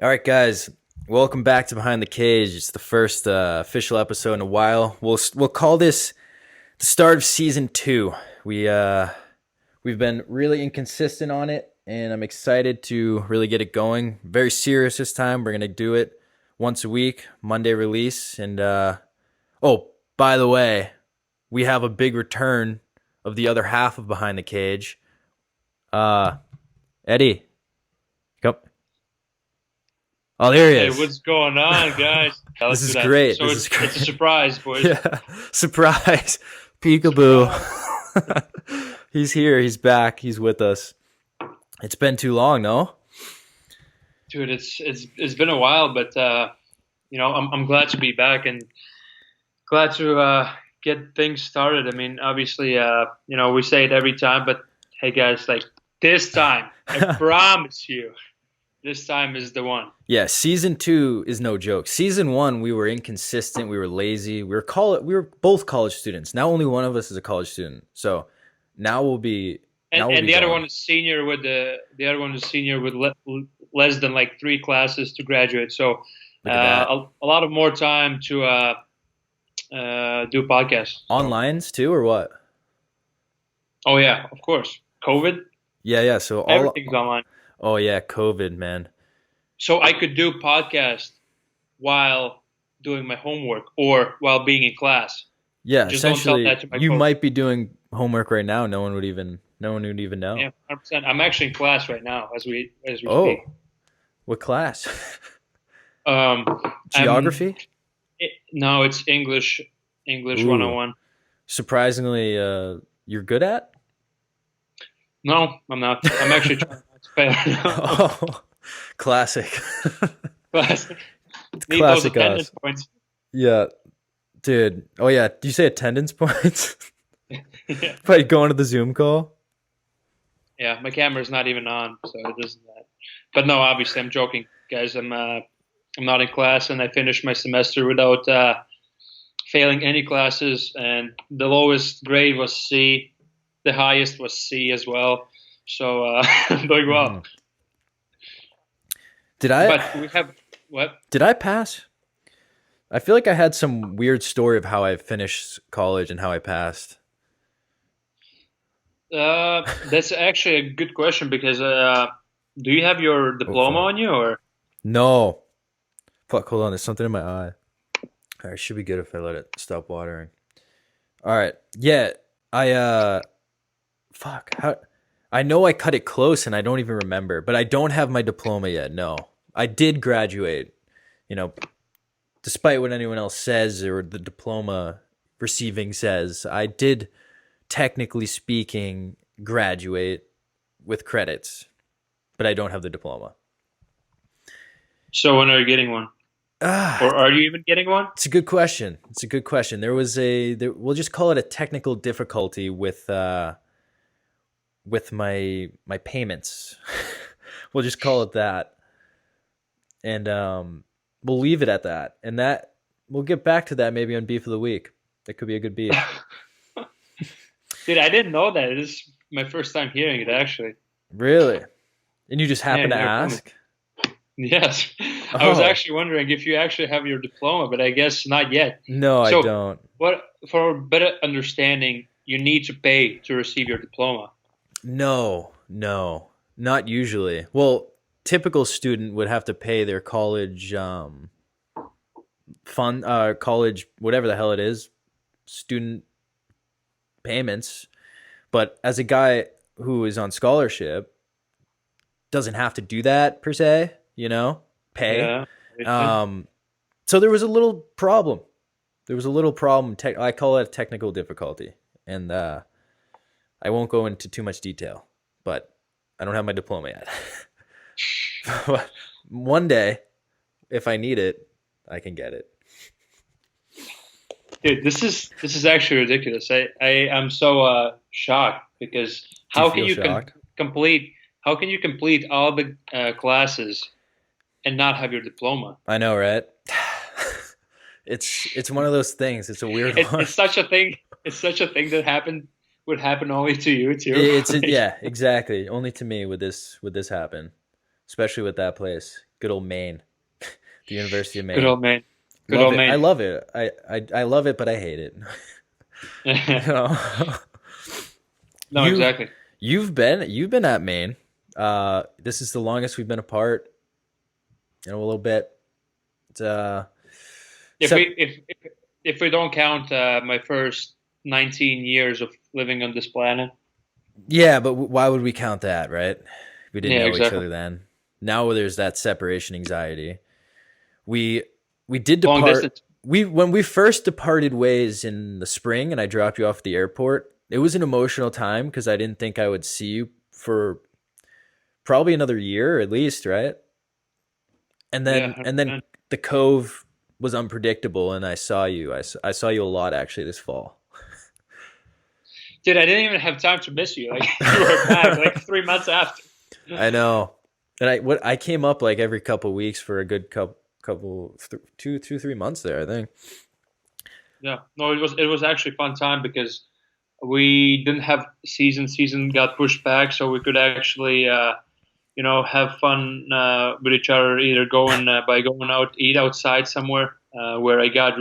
All right, guys, welcome back to Behind the Cage. It's the first official episode in a while. We'll call this the start of season two. We've been really inconsistent on it, and I'm excited to really get it going. Very serious this time. We're gonna do it once a week, Monday release. And oh, by the way, we have a big return of the other half of Behind the Cage. Uh, Eddie, come. Oh, there he Hey, is. what's going on, guys? Yeah, This let's do is that. great. So This is it's a great. surprise, boys. Yeah. Surprise. Peekaboo. Surprise. He's here. He's back. He's with us. It's been too long, no? Dude, it's been a while, but I'm glad to be back and glad to get things started. I mean, obviously, we say it every time, but hey, guys, like this time, I promise you, this time is the one. Yeah, season two is no joke. Season one, we were inconsistent. We were lazy. We were both college students. Now only one of us is a college student. So now we'll be now And we'll and be the other going. one is senior with the other one is senior with less than like three classes to graduate. So Look at that. a lot of more time to do podcasts. So, Onlines too, or what? oh yeah, of course, COVID, Yeah, yeah. So all everything's online. oh yeah, COVID, man. So I could do podcast while doing my homework or while being in class. Yeah, Just don't tell essentially that to my you coach. might be doing homework right now. No one would even know. Yeah, 100%. I'm actually in class right now as we speak. Oh, what class? Um, I'm Geography? no, it's English Ooh, 101. surprisingly, you're good at? No, I'm not. I'm actually trying not to fail. Oh, classic. Class. Need those Classic attendance us. points. Yeah, dude. Oh yeah, do you say attendance points? Yeah. By going to the Zoom call? Yeah, my camera's not even on, so it doesn't that. But no, obviously, I'm joking, guys. I'm not in class, and I finished my semester without failing any classes. And the lowest grade was C, the highest was C as well. So I'm doing Hmm. well. Did I But we have what? did I pass? I feel like I had some weird story of how I finished college and how I passed. That's actually a good question because do you have your Oh diploma fuck. on you or? No. Fuck, hold on, there's something in my eye. Alright, should be good if I let it stop watering. Alright. Yeah. I fuck. How I know I cut it close and I don't even remember, but I don't have my diploma yet. No. I did graduate, you know, despite what anyone else says or the diploma receiving says. I did technically speaking graduate with credits, but I don't have the diploma. So when are you getting one? Ah, Or are you even getting one? it's a good question. It's a good question. We'll just call it a technical difficulty with my payments. We'll just call it that, and we'll leave it at that. And that we'll get back to that maybe on beef of the week. That could be a good beef. Dude, I didn't know that. This is my first time hearing it, actually. Really? And you just Yeah, happen you to never told me. ask? Yes. I was Oh actually wondering if you actually have your diploma, but I guess not yet. no, I So, don't. what for better understanding, you need to pay to receive your diploma. No, no, not usually. Well, typical student would have to pay their college fund, college whatever the hell it is, student payments. But as a guy who is on scholarship, doesn't have to do that per se. Pay. Yeah, obviously. Um, so there was a little problem. There was a little problem. I call it a technical difficulty, and I won't go into too much detail. But I don't have my diploma yet. But one day, if I need it, I can get it. Dude, this is actually ridiculous. I am so shocked because Do you how can feel you shocked? complete all the classes and not have your diploma? I know, right? It's one of those things. It's a weird one. It's such a thing. It's such a thing that would happen only to you too. It's Like, yeah, exactly. Only to me would this happen, especially with that place. Good old Maine, the University of Good Maine. old man. Good Love old it. I man. love it. I love it, but I hate it. You know, No, you've exactly. you've been at Maine. This is the longest we've been apart. You know, a little bit. It's, If sep- we if we don't count my first 19 years of living on this planet. yeah, but why would we count that, right? We didn't Yeah, know each exactly. other then. Now there's that separation anxiety. We we did Long depart. distance. We when we first departed ways in the spring, and I dropped you off at the airport. It was an emotional time because I didn't think I would see you for probably another year at least, right? And Yeah, then and then 100%. the Cove was unpredictable, and I saw you. I saw you a lot actually this fall. Dude, I didn't even have time to miss you. Like you were back like 3 months after. I know, and I came up like every couple weeks for a good two 3 months there. I think. Yeah, no, it was actually a fun time because we didn't have season. Season got pushed back, so we could actually have fun with each other. Either going out, eat outside somewhere where I got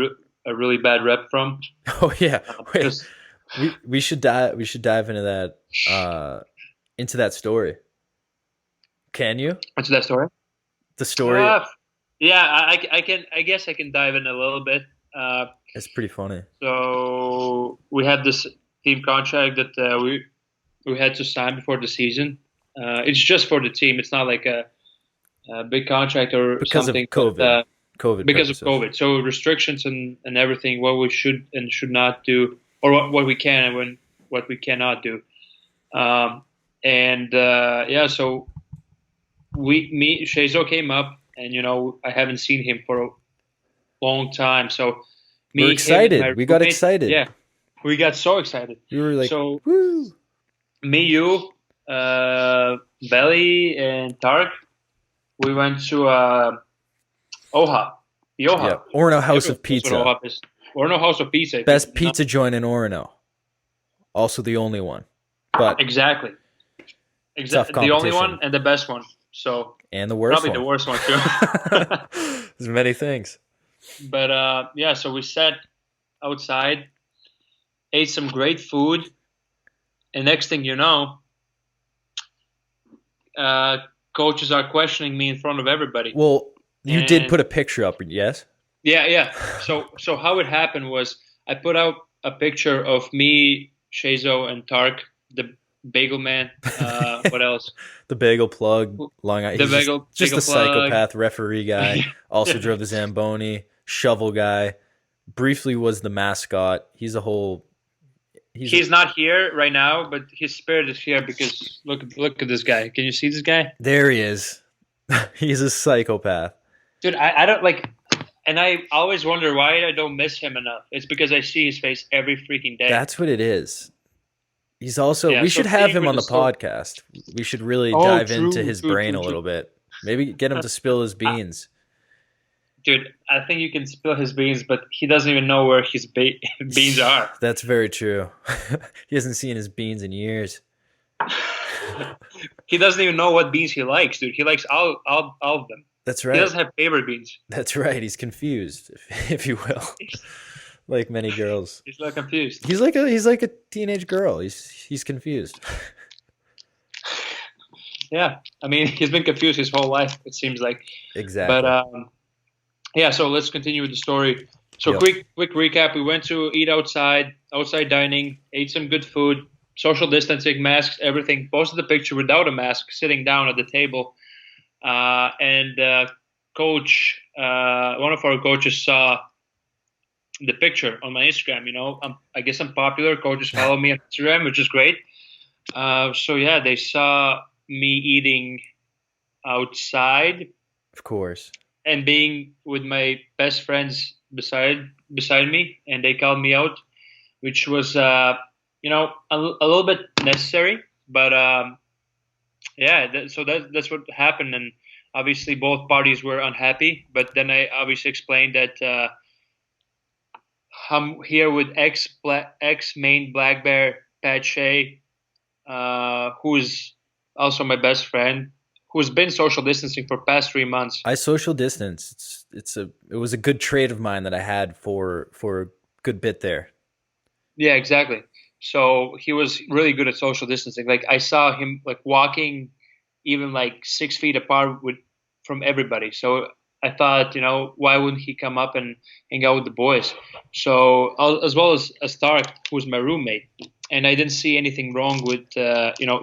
a really bad rep from. Oh yeah, wait. Because We should dive into that story. Can you? what's that story? The story Uh, yeah, I can. I guess I can dive in a little bit. Uh, is pretty funny. so we had this team contract that we had to sign before the season. It's just for the team. It's not like a big contract or Because of something, but COVID because of purposes. COVID. So restrictions and everything, what we should and should not do, or what we can and what we cannot do. And yeah, so Shazo came up, and I haven't seen him for a long time. So We're him, and excited. my We got roommate, excited. yeah, we got so excited. We were like, So woo. you, Belly, and Tark, we went to Oha, the Yeah, Oha. Orono House Everyone of knows what Pizza. Oha is. Or no House of Pizza. If Best you know. pizza joint in Orono. Also the only one. But Exactly. tough The only competition. one and the best one. So And the worst probably the one. worst one too. There's many things. But yeah, so we sat outside, ate some great food, and next thing you know, uh, coaches are questioning me in front of everybody. Well, you did And put a picture up, yes? yeah. So how it happened was I put out a picture of me, Shazo, and Tark, the bagel man. What else? The bagel plug, Long Island. The He's just bagel a plug. psychopath referee guy. Also drove the Zamboni, shovel guy. Briefly was the mascot. He's a whole. He's not here right now, but his spirit is here because look at this guy. Can you see this guy? There he is. He's a psychopath. Dude, I don't like, and I always wonder why I don't miss him enough. It's because I see his face every freaking day. That's what it is. He's also. Yeah, We so should have being him with on the the story- podcast. We should really Oh, dive true, into his true, brain true, a true. little bit. Maybe get him to spill his beans. Dude, I think you can spill his beans, but he doesn't even know where his beans are. That's very true. He hasn't seen his beans in years. He doesn't even know what beans he likes, dude. He likes all of them. That's He right. doesn't have favorite beans. That's right. He's confused, if you will, like many girls. He's not confused. He's like a teenage girl. He's confused. Yeah, I mean, he's been confused his whole life. It seems like. Exactly. But yeah, so let's continue with the story. So Yep. quick recap. We went to eat outside dining, ate some good food, social distancing, masks, everything. Posted the picture without a mask, sitting down at the table. And coach, one of our coaches saw the picture on my Instagram. I guess I'm popular. Coaches follow me on Instagram, which is great. So yeah, they saw me eating outside Of course. and being with my best friends beside me, and they called me out, which was a little bit necessary, but yeah. So that's what happened, and obviously both parties were unhappy. But then I obviously explained that I'm here with ex main Black Bear Pat Shea, who's also my best friend. who's been social distancing for past 3 months. I social distance. It was a good trait of mine that I had for a good bit there. Yeah, exactly. So he was really good at social distancing. Like I saw him like walking even like 6 feet apart from everybody. So I thought, why wouldn't he come up and hang out with the boys? So as well as Stark, who's my roommate, and I didn't see anything wrong with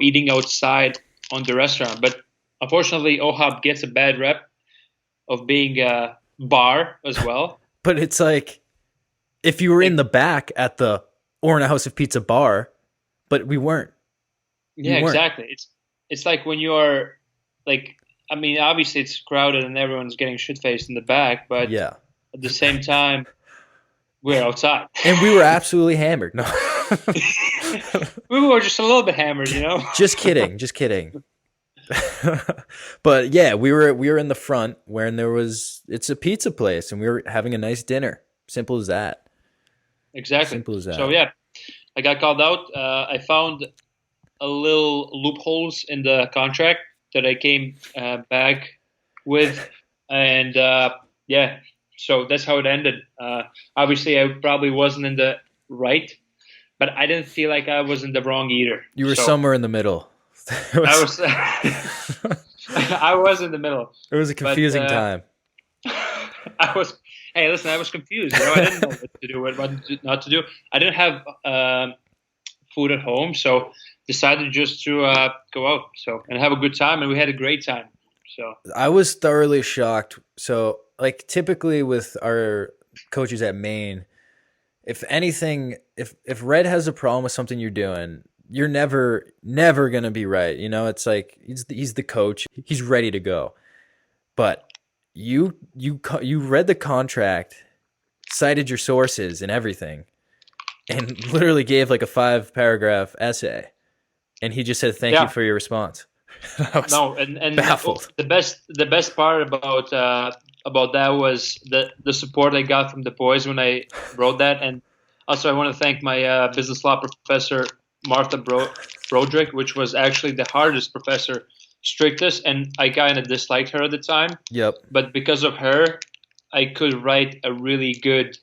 eating outside on the restaurant. But unfortunately, OHOP gets a bad rep of being a bar as well. But it's like if you were in the back at the Orna House of Pizza bar, but we weren't. Yeah, exactly. It's like when you are like, I mean, obviously it's crowded and everyone's getting shit faced in the back, but yeah, at the same time, we're outside. And we were absolutely hammered. No. We were just a little bit hammered, Just kidding. But yeah, we were in the front where it's a pizza place and we were having a nice dinner. Simple as that. Exactly. Simple as that. So yeah, I got called out. I found a little loopholes in the contract that I came back with, and yeah, so that's how it ended. Obviously, I probably wasn't in the right, but I didn't feel like I was in the wrong either. You were somewhere in the middle. I was. I was in the middle. It was a confusing time. I was. Hey, listen, I was confused. I didn't know what to do, what not to do. I didn't have food at home, so decided just to go out and have a good time, and we had a great time. So I was thoroughly shocked. So like typically with our coaches at Maine, if anything, if Red has a problem with something you're doing, you're never gonna be right. It's like he's the coach. He's ready to go, but you read the contract, cited your sources and everything, and literally gave like a 5-paragraph essay, and he just said thank you for your response. No, and baffled. The best part about that was the support I got from the boys when I wrote that, and also I want to thank my business law professor Martha Broderick, which was actually the hardest professor, strictest, and I kind of disliked her at the time. Yep. But because of her, I could write a really good.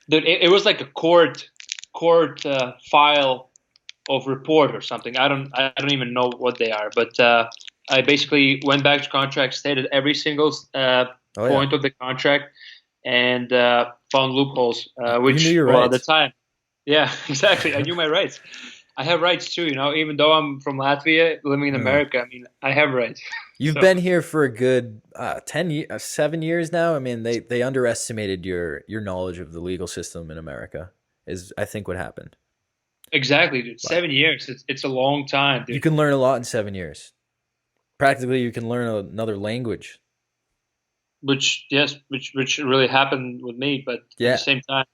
It was like a court file of report or something. I don't even know what they are, but I basically went back to contract, stated every single point of the contract, and found loopholes. Which you knew your rights. At the time, yeah, exactly. I knew my rights. I have rights too, even though I'm from Latvia, living in America. I mean, I have rights. You've been here for a good 7 years now. I mean, they underestimated your knowledge of the legal system in America, is I think what happened. Exactly, dude. 7 years. It's a long time, dude. You can learn a lot in 7 years. Practically, you can learn another language. Which really happened with me, but at the same time,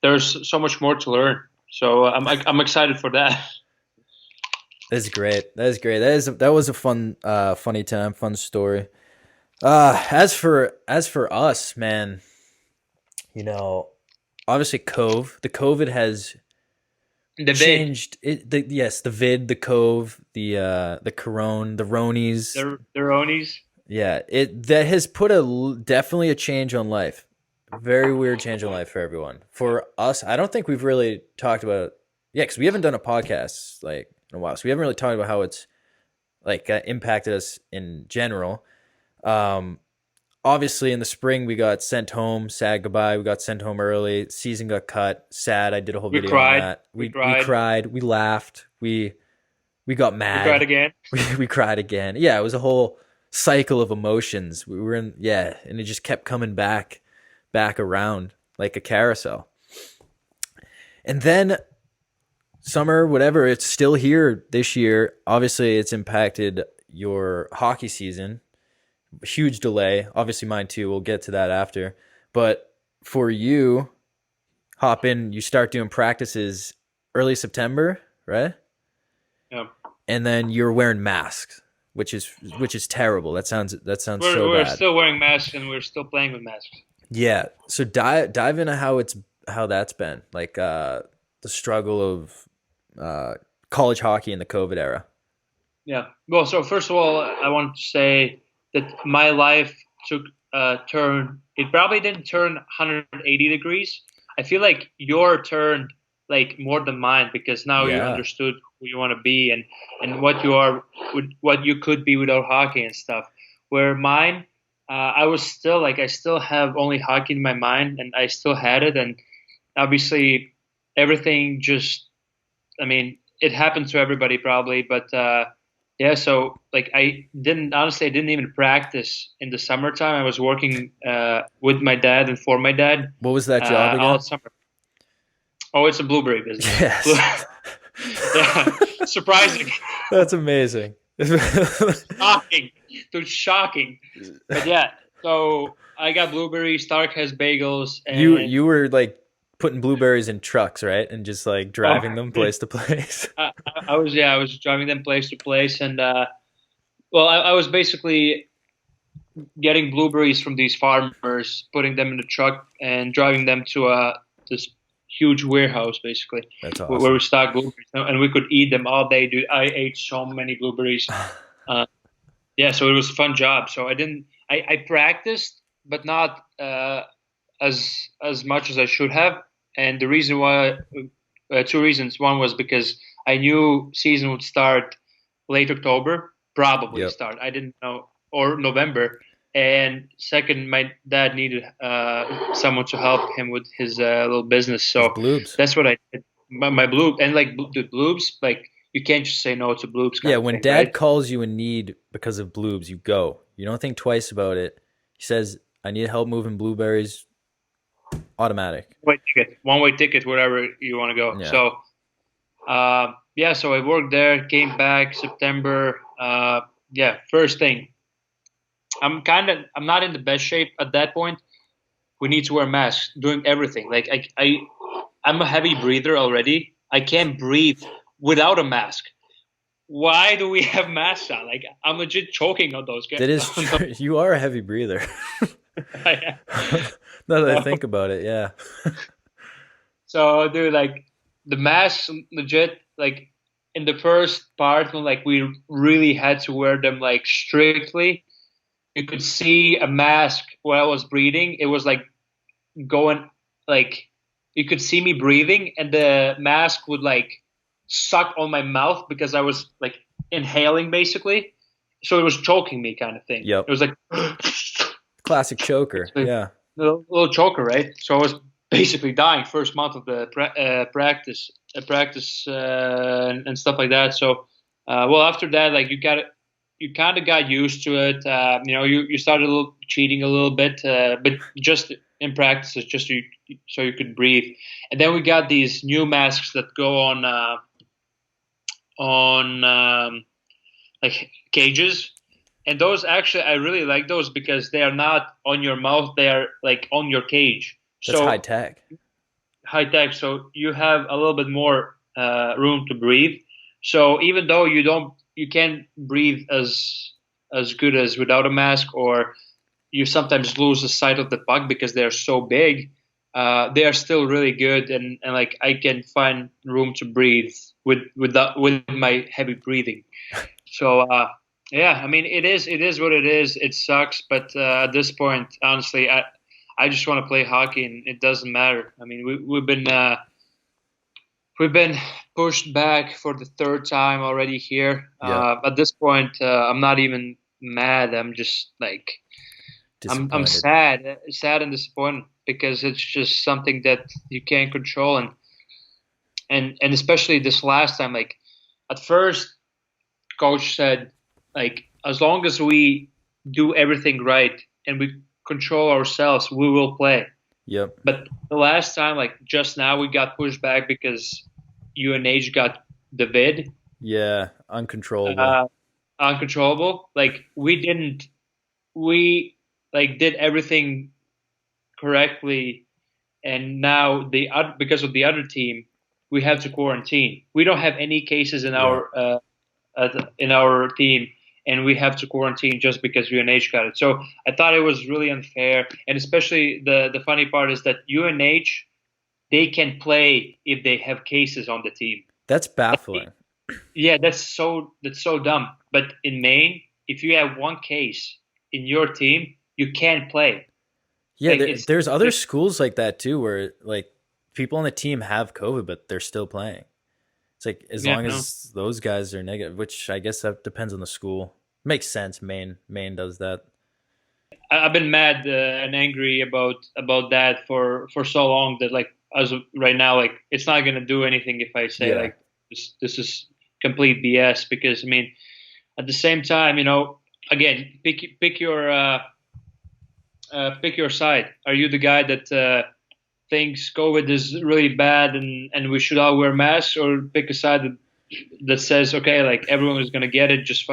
there's so much more to learn. So I'm excited for that. That's great. That was a fun, funny time, fun story. As for us, man, obviously the COVID has changed it. The vid, the Cove, the Corona, the Ronies, the Ronies. Yeah, that has put definitely a change on life. Very weird change in life for everyone. For us, I don't think we've really talked about because we haven't done a podcast like in a while, so we haven't really talked about how it's like impacted us in general. Obviously, in the spring, we got sent home, sad goodbye. We got sent home early. Season got cut, sad. I did a whole video on that. We cried. We laughed. We got mad. We cried again. We cried again. Yeah, it was a whole cycle of emotions. We were in, and it just kept coming back around like a carousel. And then summer, whatever, it's still here this year. Obviously, it's impacted your hockey season. Huge delay. Obviously, mine too. We'll get to that after. But for you, you start doing practices early September, right? Yeah. And then you're wearing masks, which is terrible. That sounds so bad. We're still wearing masks and we're still playing with masks. Yeah. So dive into how that's been, like the struggle of college hockey in the COVID era. Yeah. Well, so first of all, I want to say that my life took a turn. It probably didn't turn 180 degrees. I feel like your turn like more than mine because now you Yeah. understood who you want to be and what you are, what you could be without hockey and stuff. Where mine, I was still like I still have only hockey in my mind and I still had it and obviously everything just I mean, it happened to everybody probably, but yeah. So like, I didn't even practice in the summertime. I was working with my dad and for my dad What was that job all again? summer. Oh, it's a blueberry business. Yes. Yeah, surprising, That's amazing. shocking, dude, shocking. But yeah, so I got blueberries. Stark has bagels, and You were like putting blueberries in trucks, right? And just like oh, driving them place to place. I was driving them place to place, and well, I was basically getting blueberries from these farmers, putting them in the truck, and driving them to this huge warehouse, basically, That's where we awesome. stock blueberries, and we could eat them all day, dude. I ate so many blueberries. Uh, yeah, so it was a fun job. So I didn't. I practiced, but not as much as I should have. And the reason why, two reasons. One was because I knew season would start late October, probably Yep. start. I didn't know, or November. And second, my dad needed someone to help him with his little business, His so bloobs. that's what I did. My blue and like the bloobs, like you can't just say no to bloobs, Yeah, kind of when thing, dad right? calls you in need because of bloobs, you go. You don't think twice about it. He says, I need help moving blueberries. Automatic. One way ticket, wherever you want to go. Yeah. So yeah, so I worked there, came back September. Yeah, first thing, I'm not in the best shape at that point. We need to wear masks, doing everything. Like I'm a heavy breather already. I can't breathe without a mask. Why do we have masks on? Like I'm legit choking on those guys. That is true. You are a heavy breather. Now that I so, think about it, yeah. so, dude, like the masks, legit, like in the first part when like we really had to wear them like strictly. You could see a mask while I was breathing. It was like going like you could see me breathing and the mask would like suck on my mouth because I was like inhaling basically. So it was choking me kind of thing. It Yep. was like Classic choker. basically Yeah. little choker, right? So I was basically dying first month of the practice and stuff like that. So well after that like you kind of got used to it. You know, you started cheating a little bit, but just in practice, it's just so you could breathe. And then we got these new masks that go on like cages, and those actually I really like those because they are not on your mouth; they are like on your cage. That's high So tech. high tech, so you have a little bit more room to breathe. So even though you can't breathe as good as without a mask, or you sometimes lose the sight of the puck because they're so big. They are still really good, and like I can find room to breathe with my heavy breathing. So yeah, I mean it is what it is. It sucks, but at this point, honestly, I just want to play hockey, and it doesn't matter. I mean we've been pushed back for the third time already here. Yep. At this point, I'm not even mad. I'm just like I'm Disappointed. sad and disappointed because it's just something that you can't control, and especially this last time. Like at first, coach said like as long as we do everything right and we control ourselves, we will play. Yep. But the last time, like just now, we got pushed back because UNH got the vid Yeah. Uncontrollable. uh, uncontrollable. Like we like did everything correctly, and now because of the other team, we have to quarantine. We don't have any cases Yep. in our team, and we have to quarantine just because UNH got it. So I thought it was really unfair, and especially the funny part is that UNH they can play if they have cases on the team. That's baffling. Yeah, that's so dumb. But in Maine, if you have one case in your team, you can't play. Yeah, Like it's there's other schools like that too, where like people on the team have COVID, but they're still playing. It's like as yeah, long no. as those guys are negative, which I guess that depends on the school. Makes sense. Maine does that. I've been mad and angry about that for so long that like as of right now, like it's not gonna do anything if I say Yeah, like this is complete BS because I mean at the same time, again, pick your side. Are you the guy that thinks COVID is really bad and we should all wear masks, or pick a side that says okay, like everyone is gonna get it, just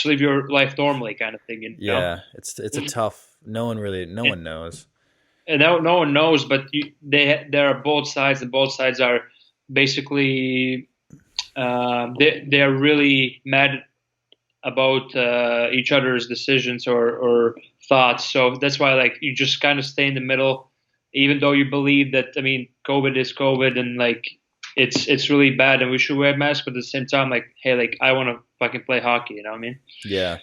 live your life normally, kind of thing, you know? yeah. It's a tough. No one knows. And no one knows, but there are both sides, and both sides are basically they are really mad about each other's decisions or thoughts. So that's why like you just kind of stay in the middle, even though you believe that I mean COVID is COVID and like it's really bad and we should wear masks, but at the same time like hey like I want to fucking play hockey, you know what I mean? Yeah.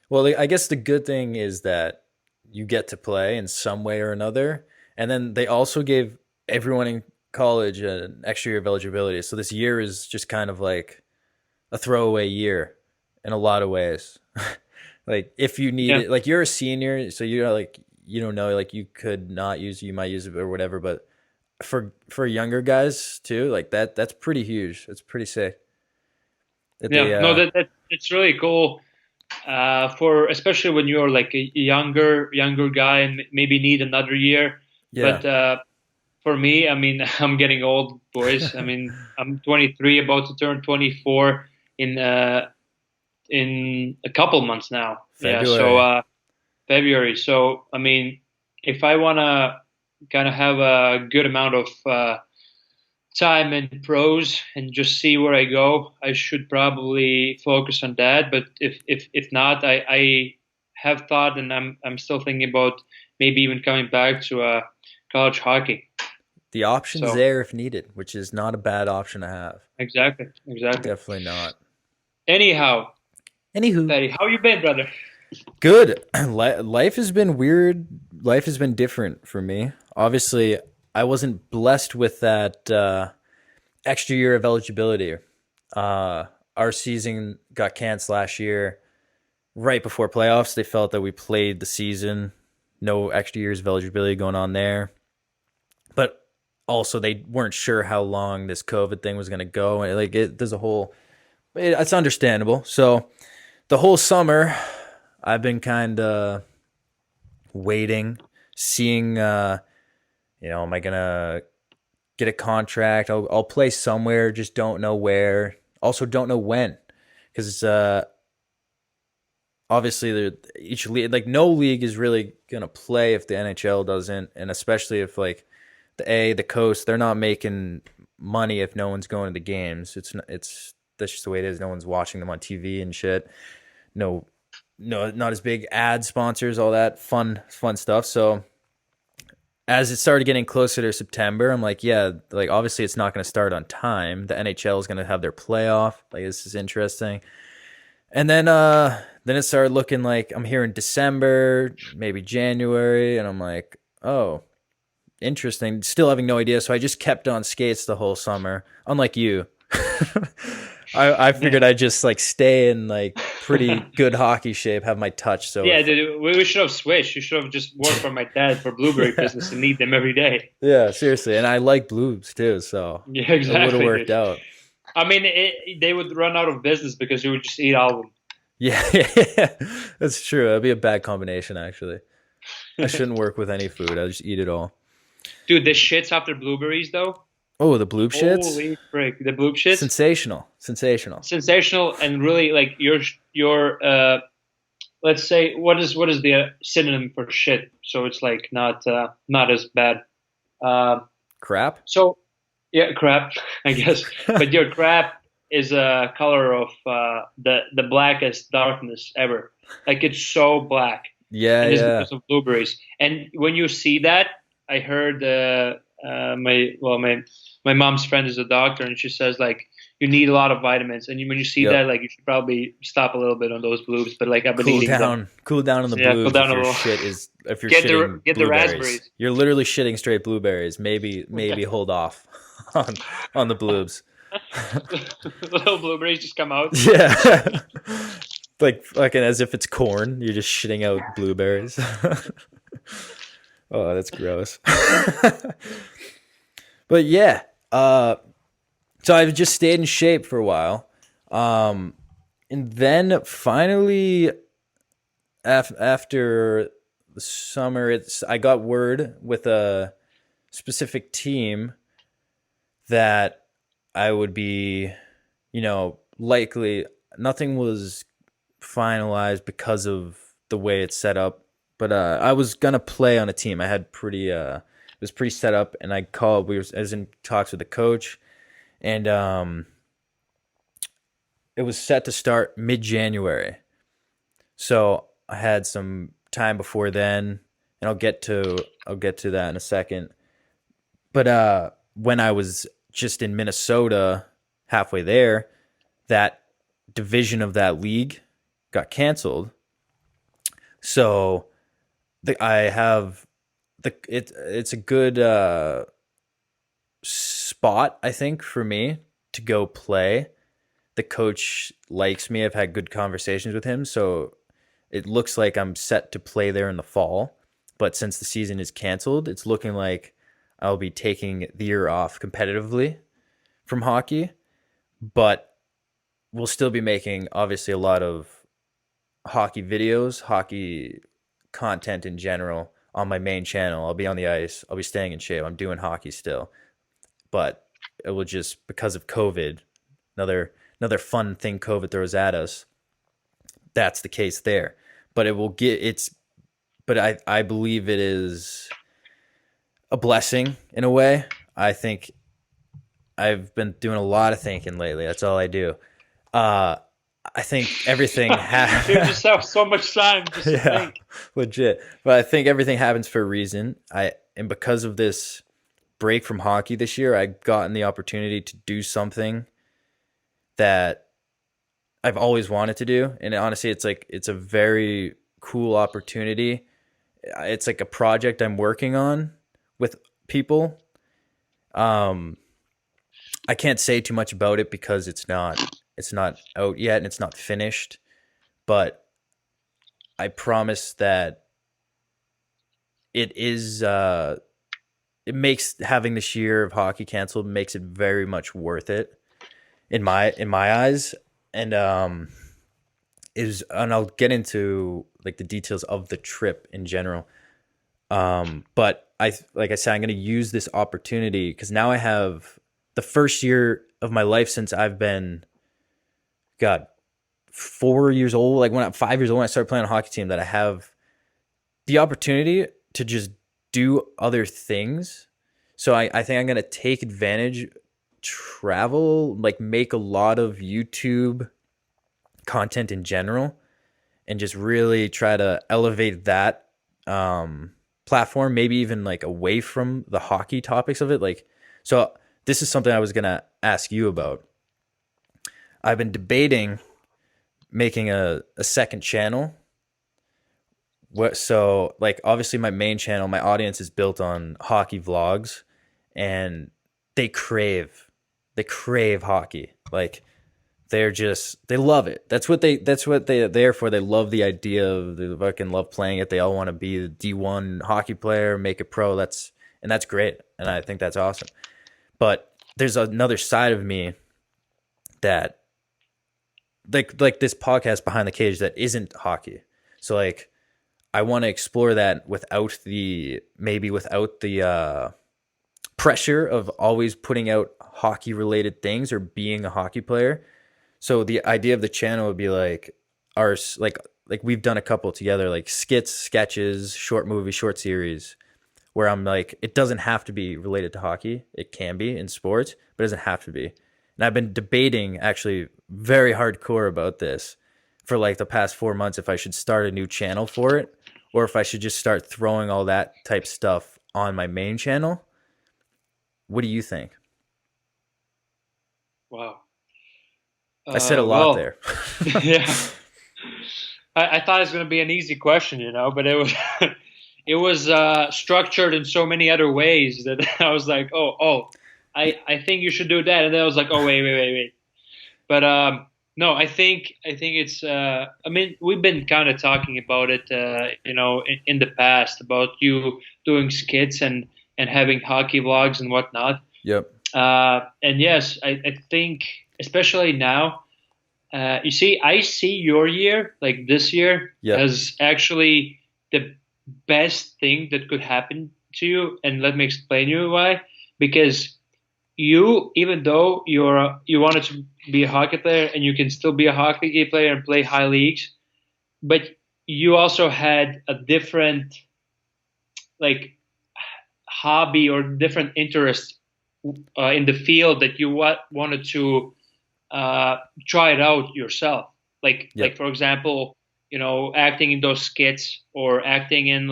Well, I guess the good thing is that you get to play in some way or another, and then they also gave everyone in college an extra year of eligibility. So this year is just kind of like a throwaway year in a lot of ways. Like if you need Yeah, it, like you're a senior, so you're like you don't know, like you could not use, you might use it or whatever. But for younger guys too, like that's pretty huge. That's pretty sick that they yeah, no, that it's really cool for especially when you're like a younger guy and maybe need another year. yeah. But for me, I mean, I'm getting old, boys. I mean, I'm 23, about to turn 24 in a couple months now. Yeah, so February. February. So I mean, if I wanna kind of have a good amount of time and pros and just see where I go, I should probably focus on that. But if not, I have thought, and I'm still thinking about maybe even coming back to college hockey. The option's So there if needed, which is not a bad option to have. exactly, exactly. Definitely not. Anyhow, Anywho, Patty, how you been, brother? good. Life has been weird. Life has been different for me. Obviously, I wasn't blessed with that extra year of eligibility. Uh, our season got canceled last year right before playoffs. They felt that we played the season, no extra years of eligibility going on there. But also, they weren't sure how long this COVID thing was going to go. And there's a whole. It's understandable. So the whole summer, I've been kind of waiting, seeing, am I gonna get a contract? I'll play somewhere, just don't know where. Also, don't know when, because obviously each league, like no league is really gonna play if the NHL doesn't, and especially if like the coast, they're not making money if no one's going to the games. It's that's just the way it is. No one's watching them on TV and shit. No, no, not as big ad sponsors, all that fun stuff. So as it started getting closer to September, I'm like, yeah, like obviously it's not going to start on time. The NHL is going to have their playoff. Like this is interesting. And then it started looking like I'm here in December, maybe January, and I'm like, oh, interesting. Still having no idea, so I just kept on skates the whole summer. Unlike you, I figured I'd just like stay in like pretty good hockey shape, have my touch. So Yeah, if dude, we should have switched. You should have just worked for my dad for blueberry yeah, business and need them every day. yeah, seriously, and I like blues too, so Yeah, it would have exactly, worked dude. out. I mean, they would run out of business because you would just eat all of Yeah, yeah, that's true. That'd be a bad combination, actually. I them. shouldn't work with any food. I just eat it all. Dude, the shits after blueberries, though. Oh, the bloop shits, Holy frick, the blue shits, sensational, sensational. sensational, and really like your let's say what is the synonym for shit? So it's like not as bad. Uh, Crap. so yeah, crap, I guess. But your crap is a color of the blackest darkness ever. Like it's so black, Yeah, and it's yeah. because of blueberries. And when you see that, I heard my mom's friend is a doctor, and she says like you need a lot of vitamins. And when you see Yep. that, like you should probably stop a little bit on those blues. But like I've been eating them. Cool down on the So yeah, cool blues down a little. if you're Get the shitting get the blueberries. raspberries. You're literally shitting straight blueberries. Maybe hold off on the blues. Little blueberries just come out. Yeah. Like fucking as if it's corn. You're just shitting out blueberries. Oh, that's gross. But yeah, so I've just stayed in shape for a while. And then finally after the summer, I got word with a specific team that I would be, likely nothing was finalized because of the way it's set up. But I was gonna play on a team. I had it was pretty set up, and I was in talks with the coach, and it was set to start mid-January. So I had some time before then, and I'll get to that in a second. But when I was just in Minnesota, halfway there, that division of that league got canceled. So I have it's a good spot, I think, for me to go play. The coach likes me. I've had good conversations with him, so it looks like I'm set to play there in the fall. But since the season is canceled, it's looking like I'll be taking the year off competitively from hockey, but we'll still be making obviously a lot of hockey videos, hockey content in general on my main channel. I'll be on the ice. I'll be staying in shape. I'm doing hockey still, but it will just because of COVID, another fun thing COVID throws at us. That's the case there, but it will get it's. But I believe it is a blessing in a way. I think I've been doing a lot of thinking lately. That's all I do. Uh, I think everything You just have so much time just to yeah, think. legit. But I think everything happens for a reason. And because of this break from hockey this year, I've gotten the opportunity to do something that I've always wanted to do. And honestly, it's a very cool opportunity. It's like a project I'm working on with people. Um, I can't say too much about it because it's not out yet and it's not finished. But I promise that it is. It makes having this year of hockey canceled makes it very much worth it in my eyes. And and I'll get into like the details of the trip in general. But like I said, I'm going to use this opportunity because now I have the first year of my life since I've been, God, 4 years old. Like when I'm 5 years old, when I started playing on a hockey team, that I have the opportunity to just do other things. So I think I'm going to take advantage, travel, like make a lot of YouTube content in general, and just really try to elevate that platform, maybe even like away from the hockey topics of it. Like, so this is something I was gonna ask you about. I've been debating making a second channel. So like obviously my main channel, my audience is built on hockey vlogs, and they crave hockey. Like they love it. That's what they're there for. They love the idea of they fucking love playing it. They all want to be the D1 hockey player, make it pro. That's great. And I think that's awesome. But there's another side of me that like this podcast Behind the Cage that isn't hockey. So like I want to explore that without the pressure of always putting out hockey related things or being a hockey player. So the idea of the channel would be like our like we've done a couple together, like skits, sketches, short movie, short series, where I'm like, it doesn't have to be related to hockey. It can be in sports, but it doesn't have to be. And I've been debating actually very hardcore about this for like the past 4 months if I should start a new channel for it or if I should just start throwing all that type stuff on my main channel. What do you think? Wow. I said a lot Well, there. yeah, I thought it was going to be an easy question, but it was it was structured in so many other ways that I was like, oh, I think you should do that, and then I was like, oh, wait. But no, I think it's. I mean, we've been kind of talking about it, in the past about you doing skits and having hockey vlogs and whatnot. Yep. And yes, I think especially now, you see, I see your year, like this year, Yep. as actually the best thing that could happen to you. And let me explain you why. Because you, even though you wanted to be a hockey player and you can still be a hockey player and play high leagues, but you also had a different like hobby or different interest in the field that you wanted to try it out yourself. Like Yep. for example, acting in those skits or acting in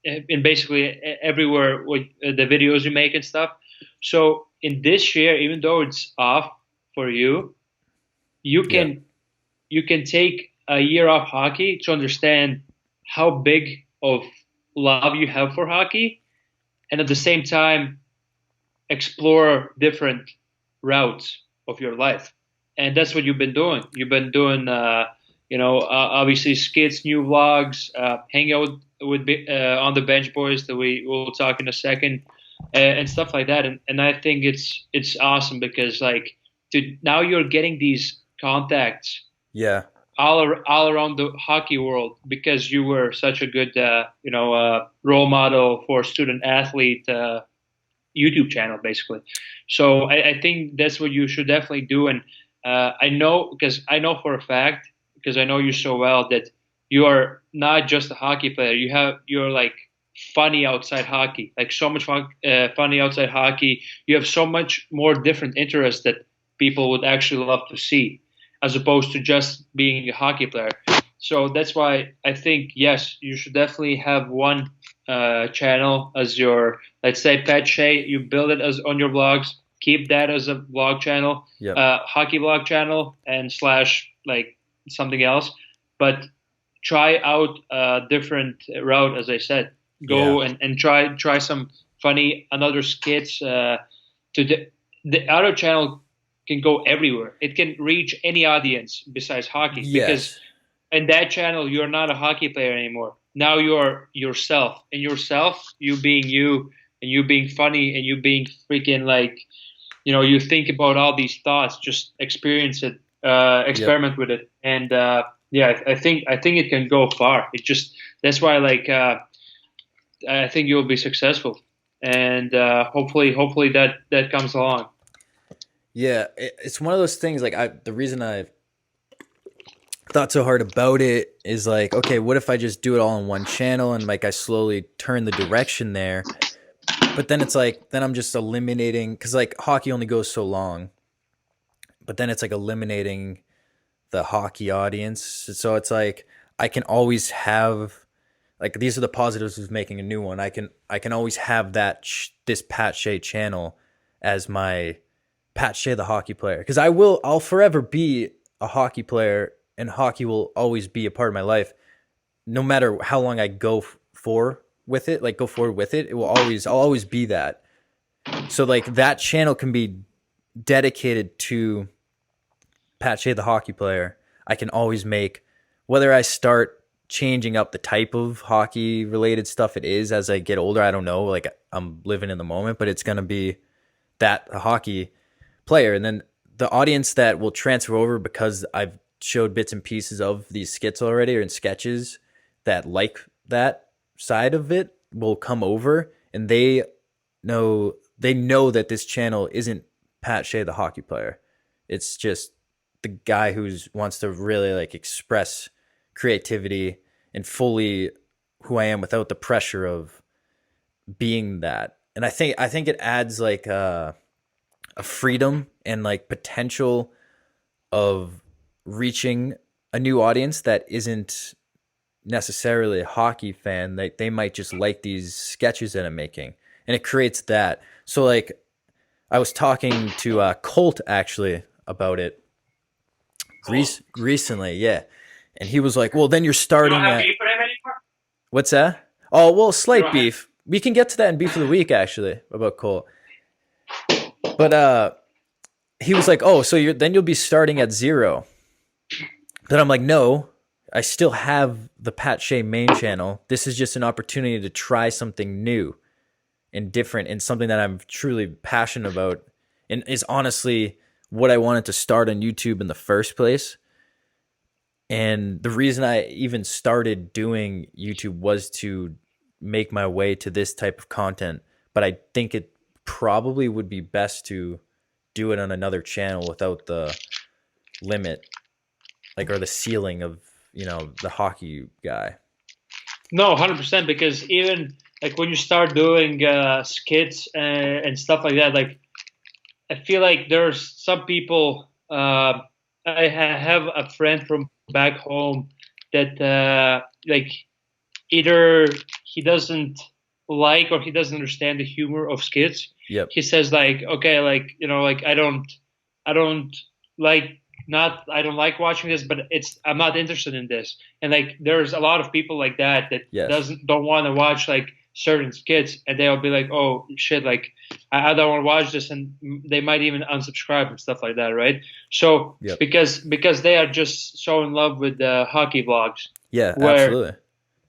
in basically everywhere with the videos you make and stuff. So in this year, even though it's off for you, you Yep. can you can take a year off hockey to understand how big of love you have for hockey, and at the same time explore different routes of your life. And that's what you've been doing. You've been doing, obviously skits, new vlogs, hang out with on the bench boys that we will talk in a second, and stuff like that. And I think it's awesome because like, dude, now you're getting these contacts Yeah. all around the hockey world because you were such a good, role model for student athlete. YouTube channel, basically. So I think that's what you should definitely do. And I know because I know for a fact because I know you so well that you are not just a hockey player. You're like funny outside hockey, like so much funny outside hockey. You have so much more different interests that people would actually love to see, as opposed to just being a hockey player. So that's why I think yes, you should definitely have one channel as your, let's say, Pat Shea. You build it as on your vlogs. Keep that as a vlog channel, Yep. hockey vlog channel, and slash like something else. But try out a different route, as I said. Yeah. Go and try some funny another skits. To the other channel can go everywhere. It can reach any audience besides hockey because Yes. in that channel you're not a hockey player anymore. Now you're yourself, and yourself, you being you, and you being funny, and you being freaking like, you think about all these thoughts, just experience it, Yep. experiment with it, and yeah, I think it can go far. It just that's why like I think you'll be successful, and hopefully that comes along. Yeah. It's one of those things. Like the reason I thought so hard about it is like, okay, what if I just do it all on one channel and like I slowly turn the direction there? But then it's like, then I'm just eliminating because like hockey only goes so long. But then it's like eliminating the hockey audience. So it's like I can always have like these are the positives of making a new one. I can always have this Pat Shea channel as my Pat Shea the hockey player because I'll forever be a hockey player and hockey will always be a part of my life no matter how long I go forward with it. I'll always be that. So like that channel can be dedicated to Pat Shea the hockey player. I can always make whether I start changing up the type of hockey related stuff it is as I get older. I don't know. Like I'm living in the moment, but it's gonna be that a hockey player, and then the audience that will transfer over because I've showed bits and pieces of these skits already or in sketches that like that side of it will come over, and they know that this channel isn't Pat Shea the hockey player. It's just the guy who wants to really like express creativity and fully who I am without the pressure of being that. And I think it adds like a freedom and like potential of reaching a new audience that isn't necessarily a hockey fan. They might just like these sketches that I'm making, and it creates that. So like I was talking to Colt actually about it recently, yeah. And he was like, "Well, then you're You starting don't have at beef for him anymore. what's that? Oh, well, You slight don't have. beef. We can get to that in beef of the week actually about Cole. But he was like, "Oh, so you'll be starting at zero." Then I'm like, "No, I still have the Pat Shea main channel. This is just an opportunity to try something new and different and something that I'm truly passionate about and is honestly what I wanted to start on YouTube in the first place." And the reason I even started doing YouTube was to make my way to this type of content. But I think it probably would be best to do it on another channel without the limit, like, or the ceiling of, the hockey guy. No, 100%. Because even like when you start doing skits and stuff like that, like I feel like there's some people. Have a friend from back home that like either he doesn't like or he doesn't understand the humor of skits. Yep. He says like, okay, like like I don't like not I don't like watching this, but I'm not interested in this. And like there's a lot of people like that Yes. don't want to watch like certain skits, and they'll be like, oh shit, like I don't want to watch this, and they might even unsubscribe and stuff like that, right? So Yep. because they are just so in love with the hockey vlogs, Yeah, where absolutely.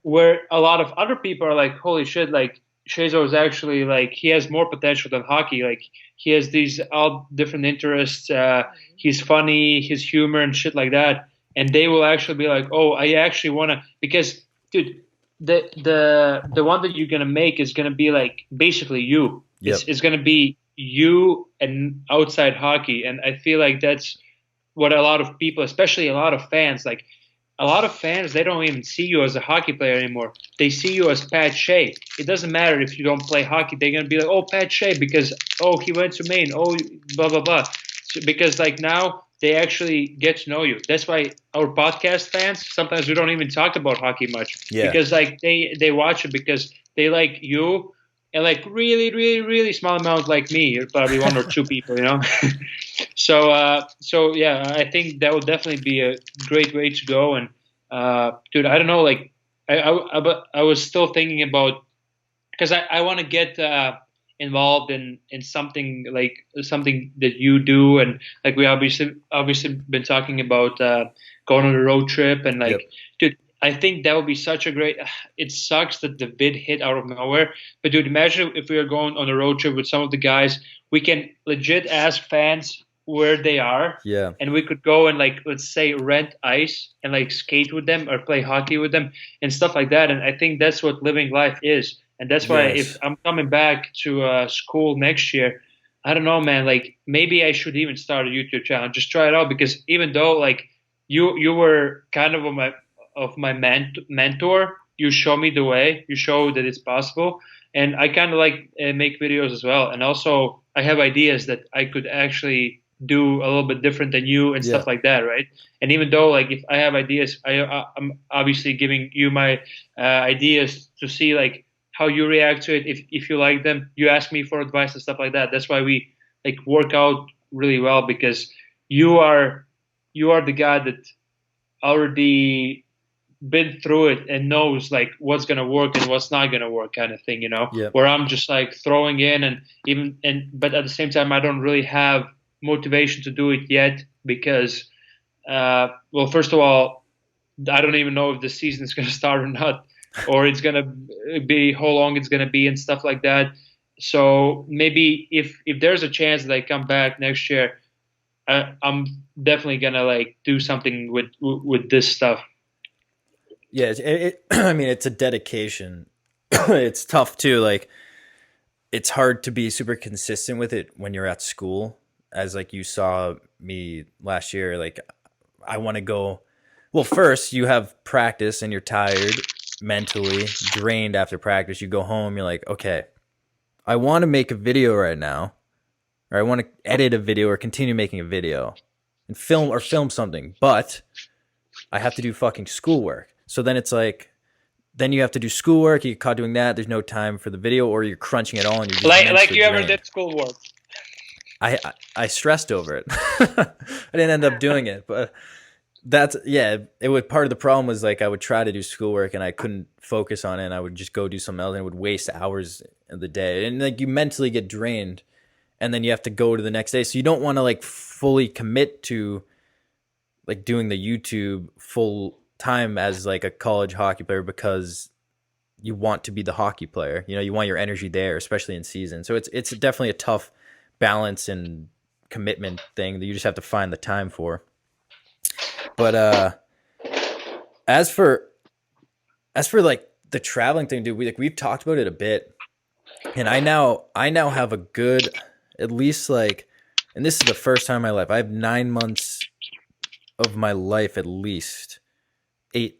where a lot of other people are like, holy shit, like Shazo is actually like he has more potential than hockey. Like he has these all different interests. He's funny, his humor and shit like that. And they will actually be like, oh, I actually want to because, dude, the one that you're gonna make is gonna be like basically you. Yep. It's gonna be you and outside hockey, and I feel like that's what a lot of people, especially a lot of fans, like a lot of fans, they don't even see you as a hockey player anymore. They see you as Pat Shea. It doesn't matter if you don't play hockey. They're gonna be like, oh, Pat Shea, because he went to Maine. Oh, blah blah blah. So, because like now they actually get to know you. That's why our podcast fans sometimes we don't even talk about hockey much. Yeah. Because like they watch it because they like you and like really really really small amount like me. You're probably one or two people, So yeah, I think that would definitely be a great way to go. And dude, I don't know, like I was still thinking about because I want to get involved in something like something that you do, and like we obviously been talking about going on a road trip, and like, Yep. dude, I think that would be such a great. It sucks that the vid hit out of nowhere, but dude, imagine if we were going on a road trip with some of the guys. We can legit ask fans where they are, Yeah. and we could go and like let's say rent ice and like skate with them or play hockey with them and stuff like that. And I think that's what living life is. And that's why Yes. if I'm coming back to school next year, I don't know, man. Like maybe I should even start a YouTube channel, just try it out. Because even though like you were kind of my mentor, you show me the way, you show that it's possible, and I kind of like make videos as well. And also I have ideas that I could actually do a little bit different than you and stuff Yeah. like that, right? And even though like if I have ideas, I'm obviously giving you my ideas to see like how you react to it. If you like them, you ask me for advice and stuff like that. That's why we like work out really well, because you are the guy that already been through it and knows like what's gonna work and what's not gonna work, kind of thing, Yeah. Where I'm just like throwing in but at the same time I don't really have motivation to do it yet because well, first of all, I don't even know if the season is gonna start or not, or it's gonna be how long it's gonna be and stuff like that. So maybe if there's a chance that I come back next year, I'm definitely gonna like do something with this stuff. Yeah. I mean, it's a dedication. It's tough too. Like, it's hard to be super consistent with it when you're at school, as like you saw me last year. Like, I want to go. Well, first you have practice and you're tired, mentally drained after practice. You go home, you're like, okay, I want to make a video right now, or I want to edit a video or continue making a video and film something, but I have to do fucking schoolwork. So then it's like, then you have to do schoolwork. You get caught doing that. There's no time for the video, or you're crunching it all, and you're just Like mentally you ever drained. did schoolwork. I stressed over it. I didn't end up doing it, but That's yeah. It would part of the problem was like I would try to do schoolwork and I couldn't focus on it, and I would just go do something else, and it would waste hours of the day, and like you mentally get drained, and then you have to go to the next day, so you don't want to like fully commit to like doing the YouTube full time as like a college hockey player because you want to be the hockey player. You know, you want your energy there, especially in season. So it's definitely a tough balance and commitment thing that you just have to find the time for. But as for like the traveling thing, dude, we've talked about it a bit, and I now have a good at least like, and this is the first time in my life I have 9 months of my life at least 8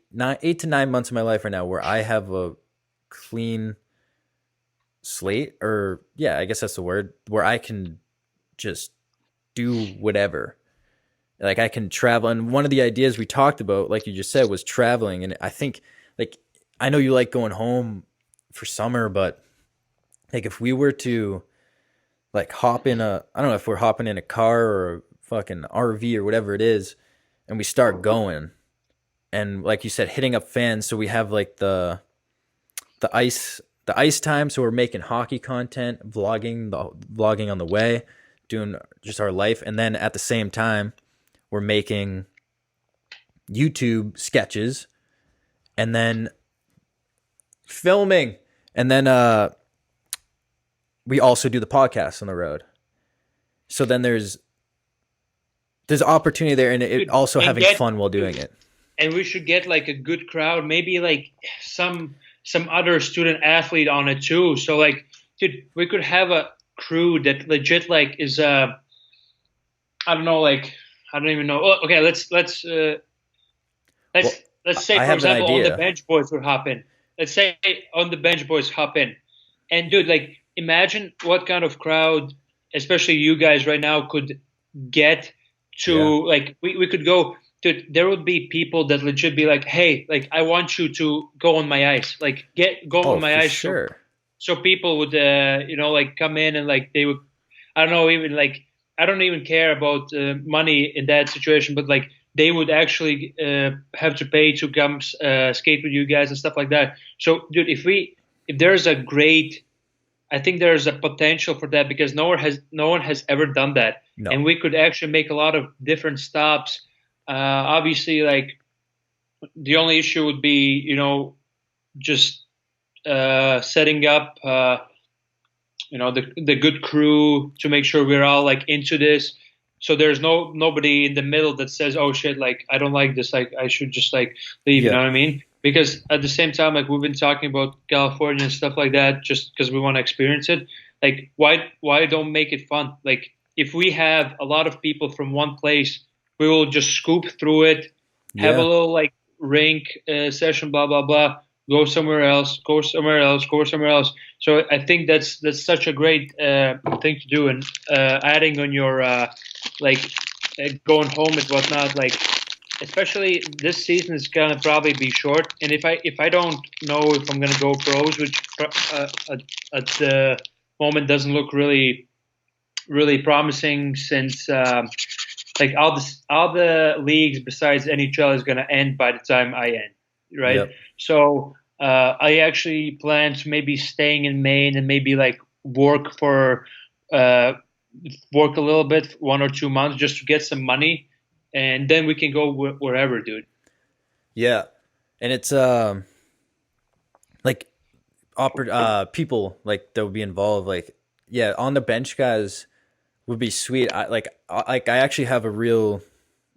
to 9 months of my life right now where I have a clean slate, or yeah, I guess that's the word, where I can just do whatever. Like I can travel, and one of the ideas we talked about, like you just said, was traveling. And I think, like, I know you like going home for summer, but like if we were to like hop in a, I don't know if we're hopping in a car or a fucking RV or whatever it is, and we start going, and like you said, hitting up fans, so we have like the ice time, so we're making hockey content, vlogging on the way, doing just our life, and then at the same time we're making YouTube sketches, and then filming, and then we also do the podcast on the road. So then there's opportunity there, and it also And having get fun while doing it. and we should get like a good crowd, maybe like some other student athlete on it too. So like, dude, we could have a crew that legit like is I don't know, like I don't even know. Oh, okay, let's Well, let's say I for have an example on the idea. bench boys would hop in. Let's say on the bench boys hop in, and dude, like imagine what kind of crowd, especially you guys right now, could get Yeah. to like we could go. Dude, there would be people that legit be like, "Hey, like I want you to go on my ice, like go on Oh, my for ice." So sure. people would like come in and like they would, I don't know, even like I don't even care about money in that situation, but like they would actually have to pay to come skate with you guys and stuff like that. So dude, if there's a great, I think there's a potential for that because no one has ever done that, and No. we could actually make a lot of different stops. Obviously, like the only issue would be just setting up the good crew to make sure we're all like into this. So there's nobody in the middle that says, "Oh shit, like I don't like this, like I should just like leave." You know Yeah. what I mean? Because at the same time, like we've been talking about California and stuff like that, just because we want to experience it. Like why don't make it fun? Like if we have a lot of people from one place, we will just scoop through it, have a Yeah. little like rink session, blah blah blah. Go somewhere else, go somewhere else, go somewhere else. So I think that's such a great thing to do, and adding on your like going home and whatnot. Like especially this season is gonna probably be short, and if I don't know if I'm gonna go pros, which at the moment doesn't look really promising, since like all the leagues besides NHL is gonna end by the time I end, right? Yep. So I actually plan to maybe staying in Maine and maybe like uh, work a little bit, 1 or 2 months, just to get some money, and then we can go wherever, dude. Yeah. And it's like people like that would be involved, like yeah, on the bench guys would be sweet. I actually have a real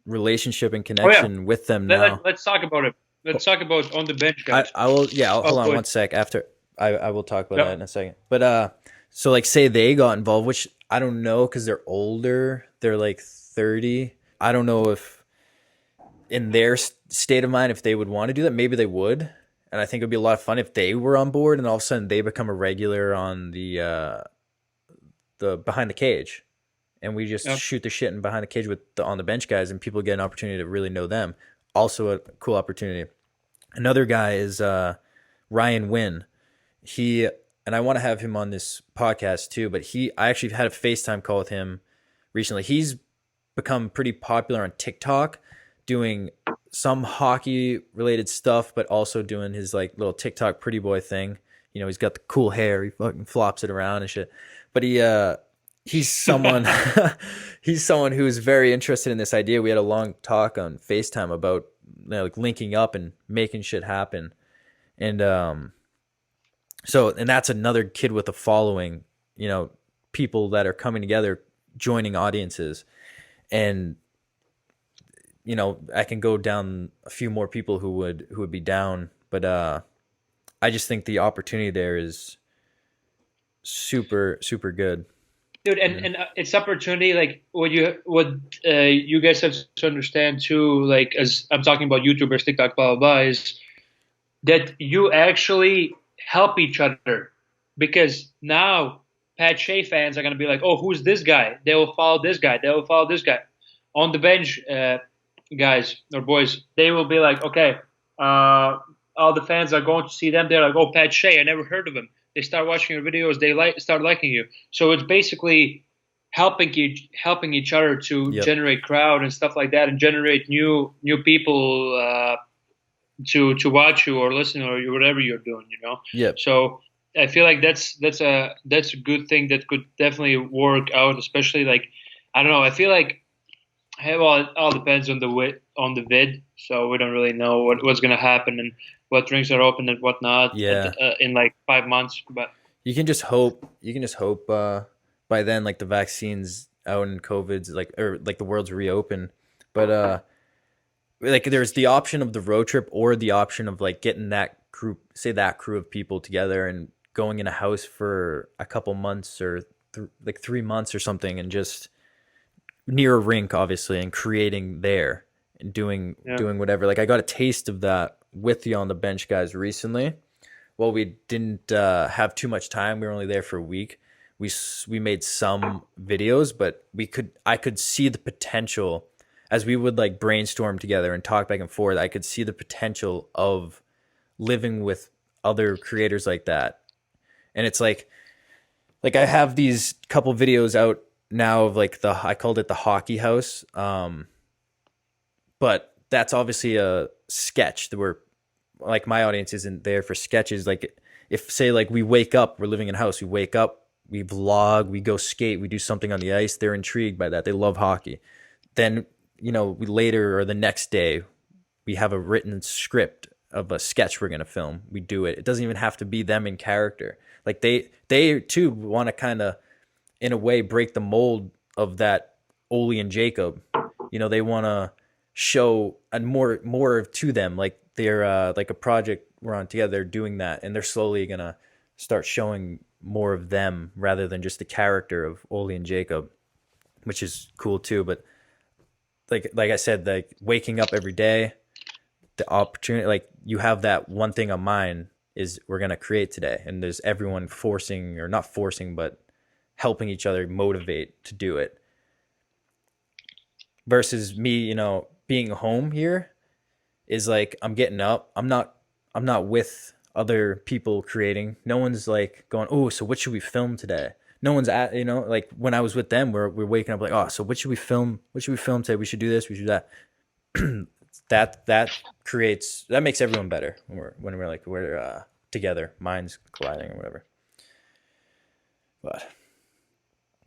relationship and Oh yeah, connection with them let, now. let, let's talk about it. Let's talk about on the bench guys. I will, yeah, hold Oh on boy, one sec after I will talk about that yeah. in a second. But so like say they got involved, which I don't know cuz they're older. They're like 30. I don't know if in their state of mind if they would want to do that. Maybe they would. And I think it would be a lot of fun if they were on board and all of a sudden they become a regular on the behind the cage, and we just Yeah. shoot the shit in behind the cage with the on the bench guys, and people get an opportunity to really know them. Also a cool opportunity. Another guy is Ryan Wynn. He, and I want to have him on this podcast too, but I actually had a FaceTime call with him recently. He's become pretty popular on TikTok doing some hockey related stuff, but also doing his like little TikTok pretty boy thing. You know, he's got the cool hair. He fucking flops it around and shit. But he's someone he's someone who's very interested in this idea. We had a long talk on FaceTime about, you know, like linking up and making shit happen. And so and that's another kid with a following, you know, people that are coming together, joining audiences. And you know, I can go down a few more people who would be down, but I just think the opportunity there is super super good. Dude, and it's opportunity. Like what you guys have to understand too. Like as I'm talking about YouTubers, TikTok, blah blah blah, is that you actually help each other, because now Pat Shea fans are gonna be like, oh, who's this guy? They will follow this guy. They will follow this guy. On the bench, guys or boys, they will be like, okay, all the fans are going to see them. They're like, oh, Pat Shea, I never heard of him. They start watching your videos. They start liking you. So it's basically helping each other to generate crowd and stuff like that, and generate new people to watch you or listen or whatever you're doing. You know. Yep. So I feel like that's a good thing that could definitely work out. Especially like, I don't know. I feel like, hey, well, it all depends on the vid. So we don't really know what's gonna happen and what drinks are open and whatnot. Yeah. In like 5 months, but you can just hope. By then, like the vaccines out and COVID's like, or like the world's reopen. But like there's the option of the road trip or the option of like getting that crew of people together and going in a house for a couple months or like 3 months or something, and just near a rink, obviously, and creating there and doing whatever. Like I got a taste of that with the On the Bench guys recently. Well, we didn't have too much time. We were only there for a week. We made some videos, but I could see the potential as we would like brainstorm together and talk back and forth. I could see the potential of living with other creators like that. And it's like I have these couple videos out now of like I called it the hockey house. But that's obviously a sketch that we're like, my audience isn't there for sketches. Like if say like we wake up, we're living in a house, we wake up, we vlog, we go skate, we do something on the ice. They're intrigued by that. They love hockey. Then, you know, we later or the next day, we have a written script of a sketch we're going to film. We do it. It doesn't even have to be them in character. Like they too want to kind of, in a way, break the mold of that Oli and Jacob. You know, they want to show and more to them. Like they're like a project we're on together. They're doing that, and they're slowly going to start showing more of them rather than just the character of Oli and Jacob, which is cool too. But like I said, like waking up every day, the opportunity, like you have that one thing on mind is we're going to create today, and there's everyone forcing, or not forcing, but helping each other motivate to do it. Versus me, you know, being home here is like I'm getting up. I'm not with other people creating. No one's like going, oh, so what should we film today? No one's at, you know, like when I was with them, we're waking up like, oh, so what should we film? What should we film today? We should do this. We should do that. that makes everyone better when we're together, minds colliding or whatever. But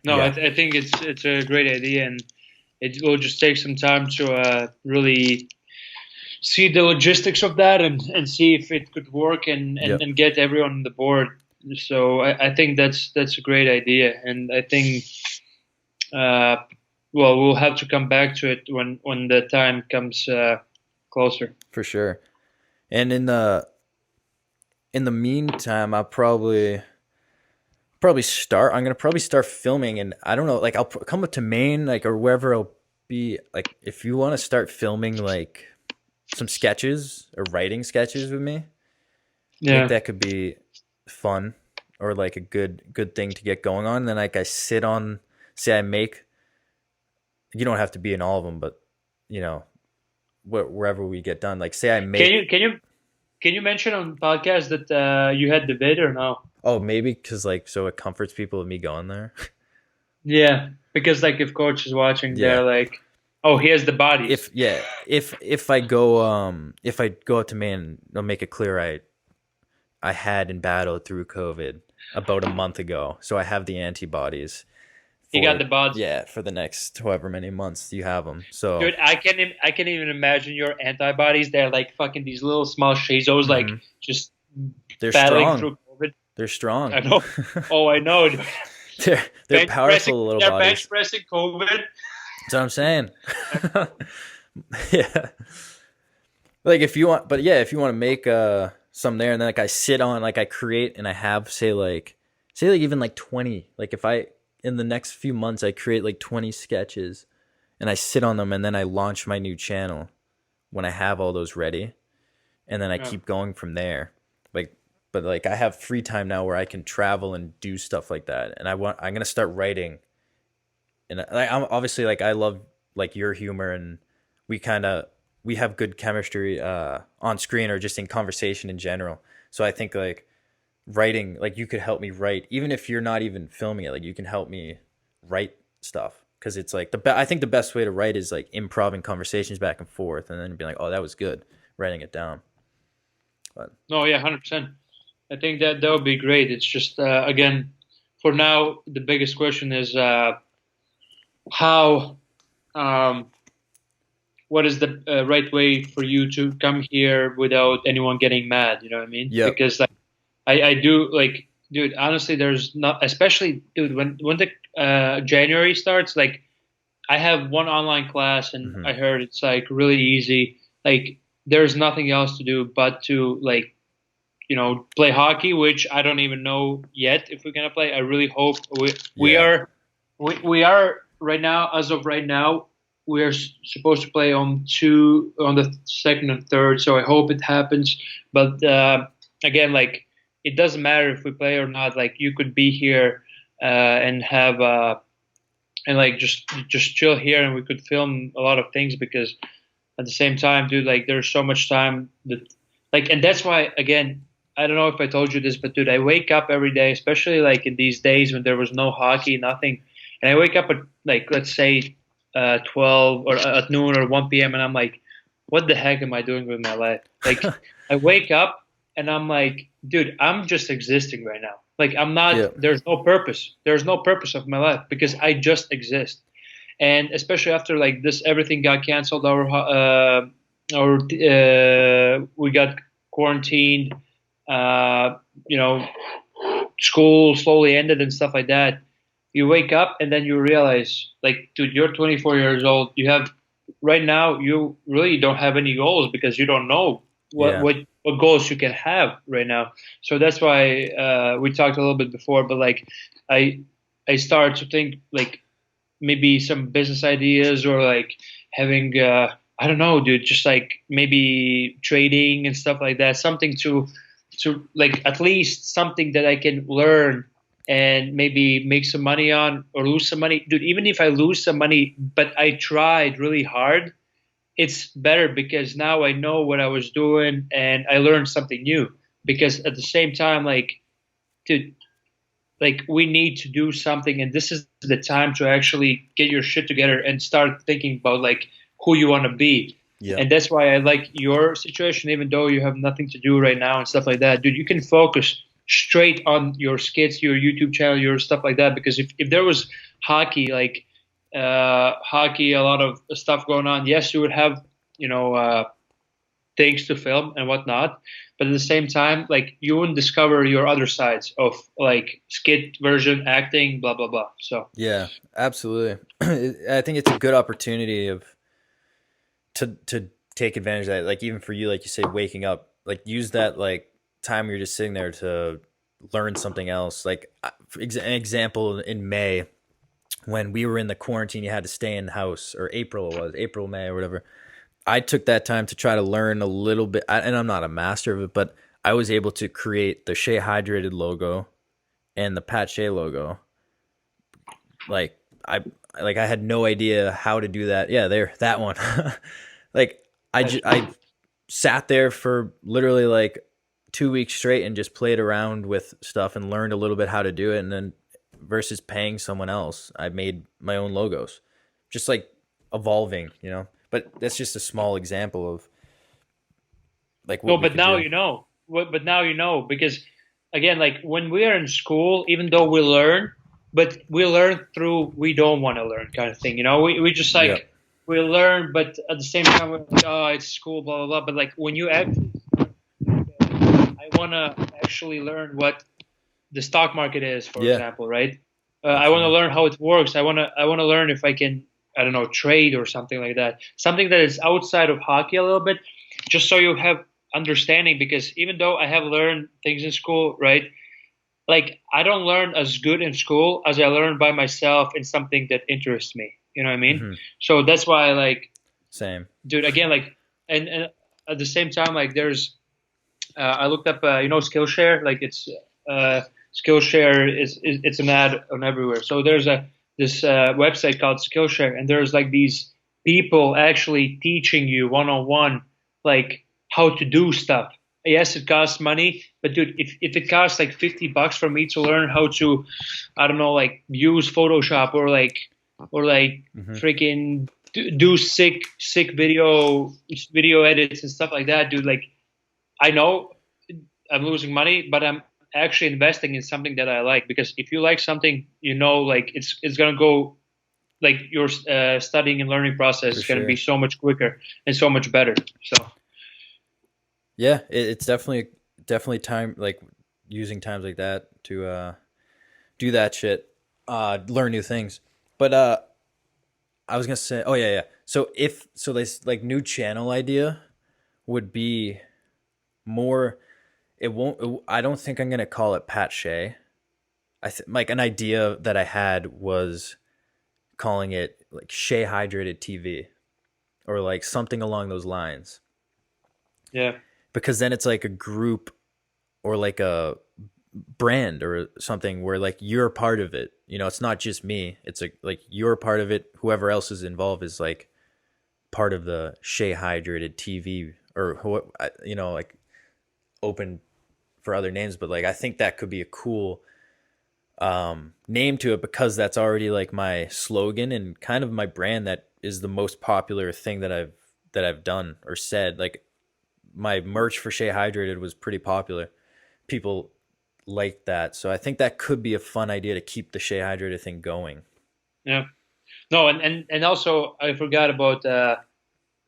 no, yeah. I think it's a great idea, and it will just take some time to really see the logistics of that and see if it could work and get everyone on the board. So I think that's a great idea, and I think we'll have to come back to it when the time comes closer. For sure. And in the meantime, I'm gonna probably start filming, and I don't know, like I'll come up to Maine, like, or wherever I'll be. Like if you want to start filming like some sketches or writing sketches with me, I think that could be fun, or like a good thing to get going on. And then like I make, you don't have to be in all of them, but you know, wherever we get done, like say I make. Can you mention on the podcast that you had the vid or no? Oh, maybe because like so it comforts people with me going there. Yeah, because like if coach is watching, they're like, Oh, he has the bodies. if I go up to me and I'll make it clear I had and battled through COVID about a month ago, so I have the antibodies He got for the bodies. yeah for the next however many months you have them. So Dude, I can even imagine your antibodies. They're like fucking these little small shizos, like mhm. just They're battling strong. through COVID. They're strong. I know. Oh, I know. Dude. They're Bench pressing. powerful little They're bench bodies. pressing COVID. That's what I'm saying. Yeah. Like if you want, but yeah, if you want to make some there, and then like I sit on, like I create, and I have say like even like 20. Like if I in the next few months I create like 20 sketches, and I sit on them, and then I launch my new channel when I have all those ready, and then I Yeah. keep going from there. Like, but like I have free time now where I can travel and do stuff like that, and I'm gonna start writing, and like I'm obviously like I love like your humor, and we kind of we have good chemistry on screen or just in conversation in general. So I think like writing, like you could help me write even if you're not even filming it. Like you can help me write stuff because it's like I think the best way to write is like improving conversations back and forth, and then being like, oh, that was good, writing it down. But No, yeah, 100%. I think that that would be great. It's just again, for now, the biggest question is how. Um, what is the right way for you to come here without anyone getting mad? You know what I mean? yep. Because like, I do like, dude. Honestly, there's not, especially, dude. When the January starts, like, I have one online class, and Hmm. I heard it's like really easy. Like, there's nothing else to do but to like, play hockey, which I don't even know yet if we're gonna play. I really hope we Yeah. are we are right now, as of right now, we are supposed to play on the second and third. So I hope it happens. But again, like it doesn't matter if we play or not. Like you could be here and have and like just chill here, and we could film a lot of things because at the same time, dude, like there's so much time that like, and that's why again. I don't know if I told you this, but dude, I wake up every day, especially like in these days when there was no hockey, nothing, and I wake up at like let's say 12 or at noon or 1 p.m. and I'm like, what the heck am I doing with my life? Like, I wake up and I'm like, dude, I'm just existing right now. Like, I'm not. Yep. There's no purpose. There's no purpose of my life because I just exist. And especially after like this, everything got canceled. We got quarantined. Uh, you know, school slowly ended and stuff like that. You wake up and then you realize, like, dude, you're 24 years old. You have right now. You really don't have any goals because you don't know what Yeah. what what goals you can have right now. So that's why we talked a little bit before. But like, I I started to think like maybe some business ideas or like having I don't know, dude, just like maybe trading and stuff like that. Something to like at least something that I can learn and maybe make some money on or lose some money. Dude, even if I lose some money, but I tried really hard, it's better because now I know what I was doing and I learned something new. Because at the same time, like, dude, like we need to do something and this is the time to actually get your shit together and start thinking about like who you want to be. Yep. And that's why I like your situation, even though you have nothing to do right now and stuff like that, dude. You can focus straight on your skits, your YouTube channel, your stuff like that. Because if there was hockey, like hockey, a lot of stuff going on, yes, you would have, you know, things to film and whatnot. But at the same time, like you wouldn't discover your other sides of like skit version, acting, blah blah blah. So Yeah. Absolutely. I think it's a good opportunity of to take advantage of that. Like even for you, like you say, waking up, like use that like time you're just sitting there to learn something else. Like for an example, in May when we were in the quarantine, you had to stay in the house, or April it was April, May, or whatever. I took that time to try to learn a little bit, and I'm not a master of it, but I was able to create the Shea Hydrated logo and the Pat Shea logo. Like I I had no idea how to do that. Yeah, there, that one. Like I sat there for literally like 2 weeks straight and just played around with stuff and learned a little bit how to do it, and then versus paying someone else, I made my own logos. Just like evolving, But that's just a small example of like No, what we but could now do. you know. But now you know because again, like when we are in school, even though we learn, but we learn through we don't want to learn kind of thing. We just Yep. like we learn, but at the same time we're like, oh, it's school, blah blah blah. But like when you actually, I want to actually learn what the stock market is, for Yeah. example, right? I want to Definitely. learn how it works. I want to learn if I can, I don't know, trade or something like that. Something that is outside of hockey a little bit, just so you have understanding. Because even though I have learned things in school, right? Like I don't learn as good in school as I learn by myself in something that interests me. You know what I mean? Hmm. So that's why, like, Same. dude, again, like, and at the same time, like, there's I looked up, Skillshare. Like it's Skillshare is it's an ad on everywhere. So there's this website called Skillshare, and there's like these people actually teaching you one on one, like how to do stuff. Yes, it costs money, but dude, if it costs like $50 for me to learn how to, I don't know, like use Photoshop or like Hmm. freaking do sick video edits and stuff like that, dude. Like I know I'm losing money, but I'm actually investing in something that I like. Because if you like something, like it's gonna go, like your studying and learning process For is gonna be sure. so much quicker and so much better. So Yeah, it's definitely time, like using times like that to do that shit, learn new things. But I was gonna say, oh yeah, yeah. So this like new channel idea would be more. It won't. I don't think I'm gonna call it Pat Shea. Like an idea that I had was calling it like Shea Hydrated TV or like something along those lines, yeah, because then it's like a group or like a brand or something where like you're part of it. It's not just me. It's like you're part of it. Whoever else is involved is like part of the Shea Hydrated TV or like open for other names. But like I think that could be a cool name to it, because that's already like my slogan and kind of my brand. That is the most popular thing that I've done or said. Like my merch for Shea Hydrated was pretty popular. People like that. So I think that could be a fun idea to keep the Shea Hydrated thing going. yeah. No, and also I forgot about.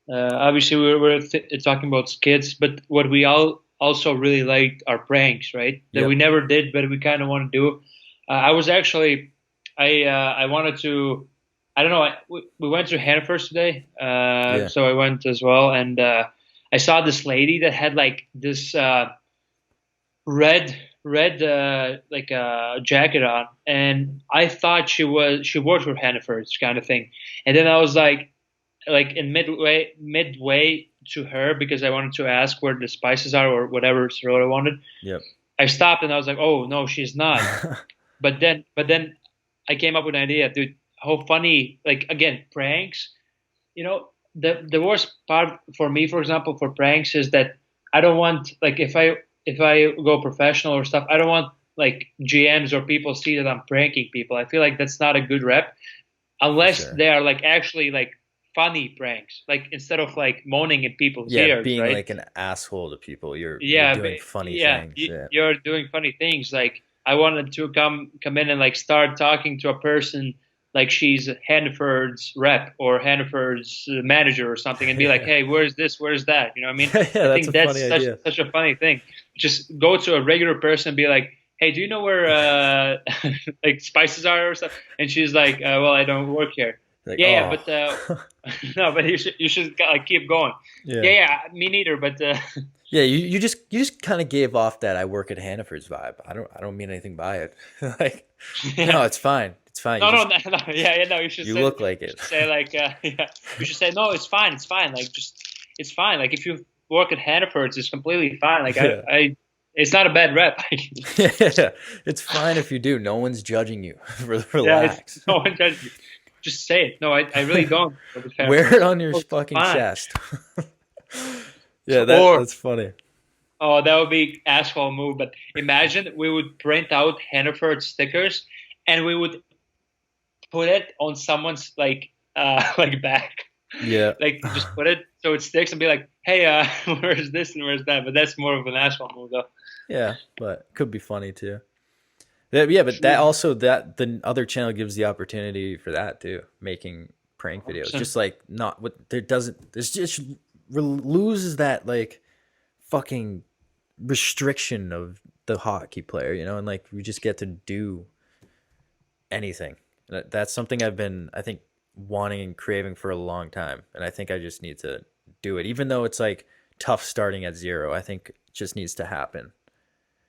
Obviously, we're talking about kids, but what we all also really liked are pranks, right? That we Yep. never did, but we kind of want to do. I was actually, I wanted to. I don't know. We went to Hannaford today, Yeah. so I went as well, and I saw this lady that had like this red like jacket on, and I thought she worked for Hannaford's kind of thing, and then I was like in midway to her because I wanted to ask where the spices are or whatever Sorota wanted. Yep. I stopped and I was like, oh no, she's not. But then I came up with an idea, dude. How funny! Like again, pranks. The worst part for me, for example, for pranks is that I don't want, like, if I go professional or stuff, I don't want like GMs or people see that I'm pranking people. I feel like that's not a good rep For unless sure. they are like actually like funny pranks, like instead of like moaning in people's Yeah, ears, being right? like an asshole to people. You're Yeah, doing funny yeah, things. Yeah. you're doing funny things. Like I wanted to come in and like start talking to a person like she's Hannaford's rep or Hannaford's manager or something, and be like, Yeah. "Hey, where's this? Where's that?" You know what I mean? Yeah, I that's a think funny that's such idea. such a funny thing. Just go to a regular person and be like, "Hey, do you know where like spices are or stuff?" And she's like, "Well, I don't work here." Like, Yeah, yeah, oh. but no, but you should like keep going. Yeah, Yeah. yeah, me neither. But Yeah, you just kind of gave off that I work at Hannaford's vibe. I don't mean anything by it. Like, no, yeah. it's fine. It's fine. You No, no, just no, no, yeah, yeah, no. You should you say, look like you it. should say like, yeah. You should say, no, it's fine. Like, just, it's fine. Like, if you work at Hannaford's, it's completely fine. Like, Yeah. it's not a bad rep. Yeah. It's fine if you do. No one's judging you. Yeah, it's Relax. no one judges you. Just say it. No, I really don't work at Wear it Hannaford's. on your Oh, it's fucking fine. chest. Yeah, that Or that's funny. oh, that would be asshole move. But imagine we would print out Hannaford stickers and we would put it on someone's like like back. Yeah. Like you just put it so it sticks and be like, hey, where's this and where's that? But that's more of an asshole move though. Yeah, but could be funny too. Yeah, but that True. also that the other channel gives the opportunity for that too, making prank videos. 100%. Just like not what there doesn't. There's just loses that like fucking restriction of the hockey player, and like we just get to do anything. That's something I've been, I think, wanting and craving for a long time, and I think I just need to do it, even though it's like tough starting at zero. I think it just needs to happen.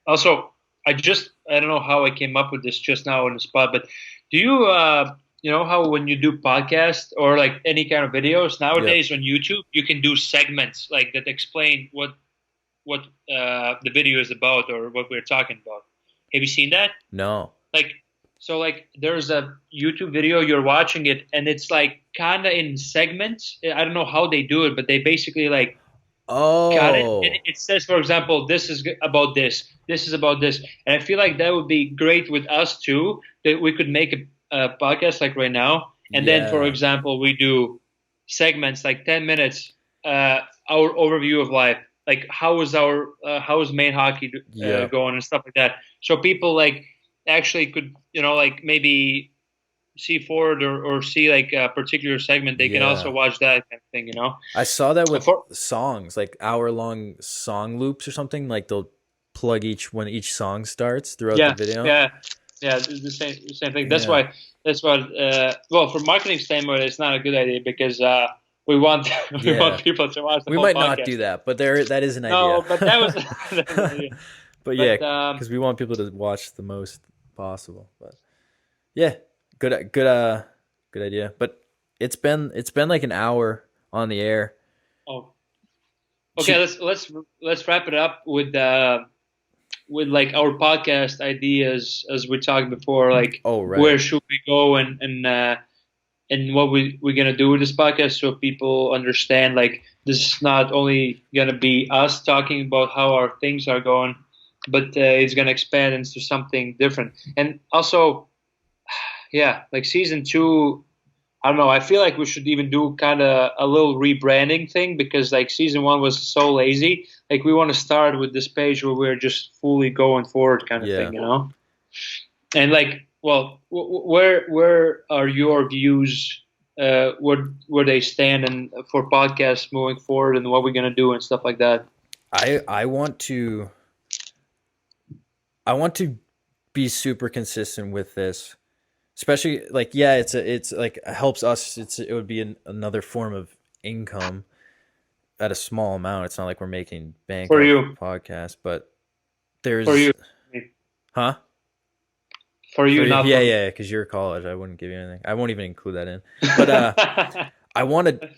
Also, I don't know how I came up with this just now on the spot, but do you you know how when you do podcasts or like any kind of videos Yep. nowadays on YouTube, you can do segments like that explain what the video is about or what we're talking about. Have you seen that? No. Like so like there's a YouTube video, you're watching it and it's like kind of in segments. I don't know how they do it, but they basically like got it. And Oh. it says, for example, this is about this. This is about this. And I feel like that would be great with us too. That we could make a podcast like right now, and then, for Yeah. example, we do segments like 10 minutes. Our overview of life, like how is main hockey Yeah. going and stuff like that. So people like actually could like maybe see forward or see like a particular segment. They can also Yeah. watch that kind of thing. I saw that with For, songs, like hour-long song loops or something. Like they'll plug each when each song starts throughout the Yeah, video. yeah, yeah. The same thing. That's Yeah. why. That's what. Well, for marketing standpoint, it's not a good idea because we want we Yeah. want people to watch the We whole might not podcast. do that, but that is an idea. No, but that was, that was an idea. But yeah, But because we want people to watch the most possible. But yeah, good idea. But it's been like an hour on the air. oh, okay. Let's wrap it up with like our podcast ideas as we talked before. Like Oh, right. where should we go and what we're gonna do with this podcast so people understand like this is not only gonna be us talking about how our things are going, but it's gonna expand into something different. And also, yeah, like season two, I don't know. I feel like we should even do kind of a little rebranding thing because like season one was so lazy. Like we want to start with this page where we're just fully going forward, kind of Yeah. thing. And like, well, where are your views? Where they stand and for podcasts moving forward, and what we're gonna do and stuff like that. I want to be super consistent with this, especially like yeah, it's like it helps us. It would be another form of income at a small amount. It's not like we're making bank For off you, podcasts, but for there's you, huh. for you, not Yeah, for yeah, because you're college. I wouldn't give you anything. I won't even include that in. But I want to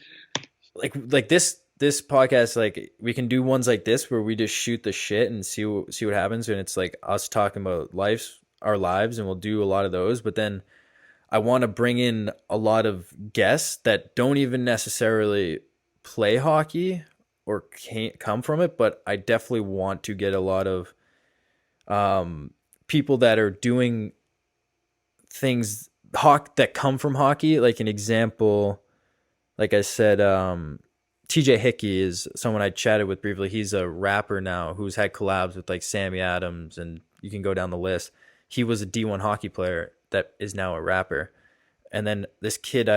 like this podcast. Like we can do ones like this where we just shoot the shit and see what happens, and it's like us talking about our lives, and we'll do a lot of those. But then I want to bring in a lot of guests that don't even necessarily play hockey or can't come from it, but I definitely want to get a lot of people that are doing things that come from hockey. Like an example, like I said, TJ Hickey is someone I chatted with briefly. He's a rapper now who's had collabs with like Sammy Adams, and you can go down the list. He was a D1 hockey player that is now a rapper. And then this kid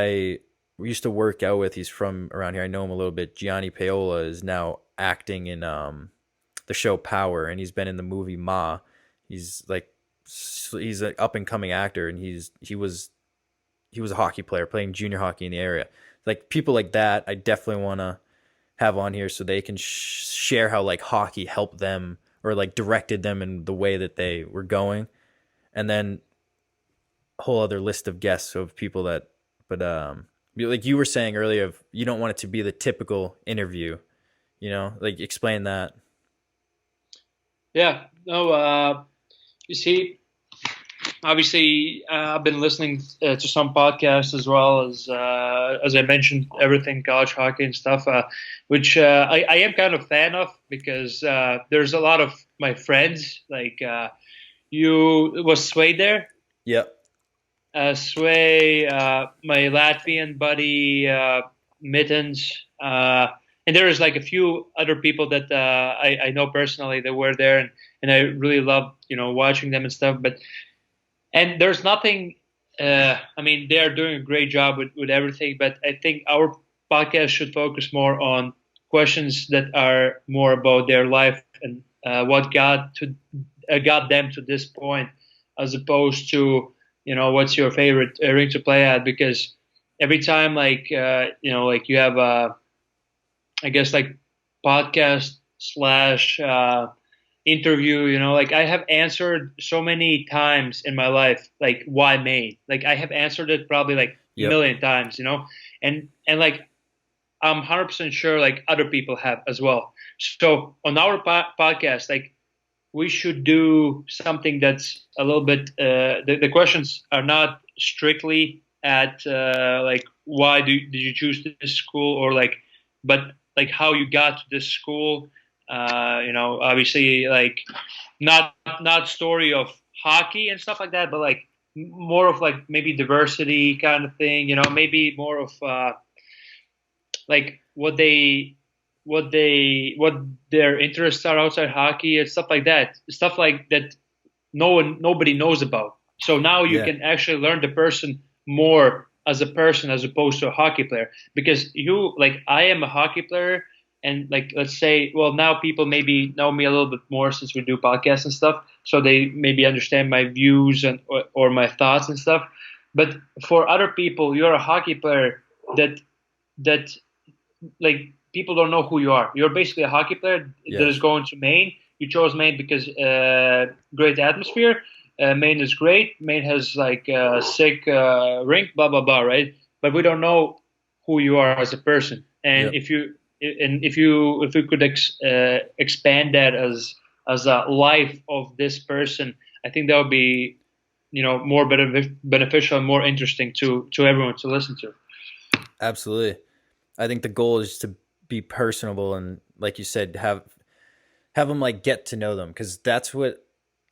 we used to work out with, he's from around here. I know him a little bit. Gianni Paola is now acting in the show Power, and he's been in the movie Ma. He's an up and coming actor, and he was a hockey player playing junior hockey in the area. Like people like that, I definitely want to have on here so they can share how like hockey helped them or like directed them in the way that they were going. And then a whole other list of guests of people that, but like you were saying earlier, you don't want it to be the typical interview, like explain that. Yeah, no. You see, obviously, I've been listening to some podcasts as I mentioned, everything college hockey and stuff, which I am kind of a fan of because there's a lot of my friends like you was Sway there. Yep. Sway, my Latvian buddy, Mittens, and there is like a few other people that I know personally that were there, and I really love watching them and stuff. And there's nothing. I mean, they are doing a great job with everything, but I think our podcast should focus more on questions that are more about their life and what got them to this point, as opposed to what's your favorite ring to play at. Because every time, like like you have I guess like podcast slash interview, like I have answered so many times in my life, like why Maine? Like I have answered it probably like a Yep. million times, and like I'm 100% sure like other people have as well. So on our podcast, like we should do something that's a little bit. The questions are not strictly at like why did you choose this school, or like, but like how you got to this school. Obviously like not story of hockey and stuff like that, but like more of like maybe diversity kind of thing. Maybe more of like what their interests are outside hockey and stuff like that. Stuff like that nobody knows about. So now you Yeah. can actually learn the person more as a person as opposed to a hockey player. Because I am a hockey player, and like let's say, well, now people maybe know me a little bit more since we do podcasts and stuff, so they maybe understand my views and or my thoughts and stuff. But for other people, you're a hockey player that like people don't know who you are. You're basically a hockey player that is Yes. going to Maine. You chose Maine because great atmosphere. Maine is great. Maine has like sick rink, blah blah blah, right? But we don't know who you are as a person. And Yep. if we could expand that as a life of this person, I think that would be more beneficial and more interesting to everyone to listen to. Absolutely. I think the goal is to be personable and, like you said, have them like get to know them, because that's what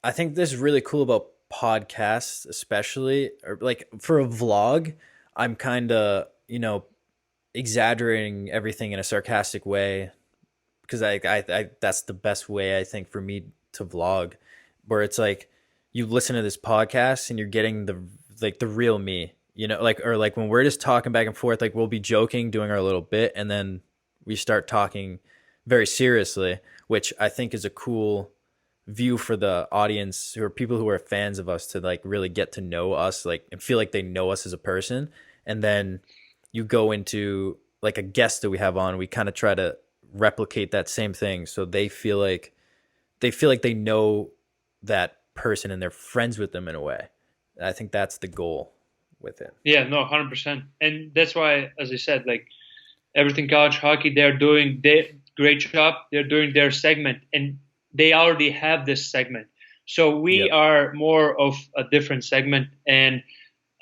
I think this is really cool about podcasts, especially, or like for a vlog. I'm kind of exaggerating everything in a sarcastic way, because I that's the best way I think for me to vlog, where it's like you listen to this podcast and you're getting the real me, like, or like when we're just talking back and forth, like we'll be joking, doing our little bit, and then we start talking very seriously, which I think is a cool view for the audience, who are people who are fans of us, to like really get to know us, like, and feel like they know us as a person. And then you go into like a guest that we have on, we kind of try to replicate that same thing, so they feel like they know that person and they're friends with them in a way. I think that's the goal with it. Yeah, no, 100%. And that's why, as I said, like everything college hockey, they're doing their great job. They're doing their segment, and they already have this segment. So we Yep. are more of a different segment, and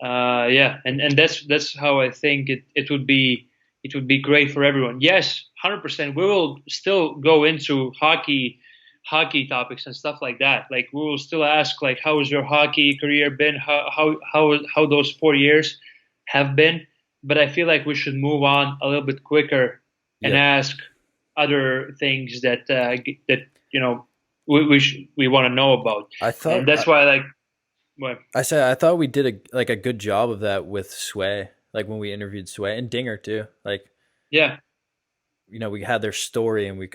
yeah, and that's how I think it would be great for everyone. Yes, 100%. We will still go into hockey topics and stuff like that. Like we will still ask like how has your hockey career been? How those 4 years have been? But I feel like we should move on a little bit quicker and Yep. ask other things that we want to know about. I And thought that's why like well, I thought we did a good job of that with Sway, like when we interviewed Sway and Dinger too. Like, yeah. we had their story, and we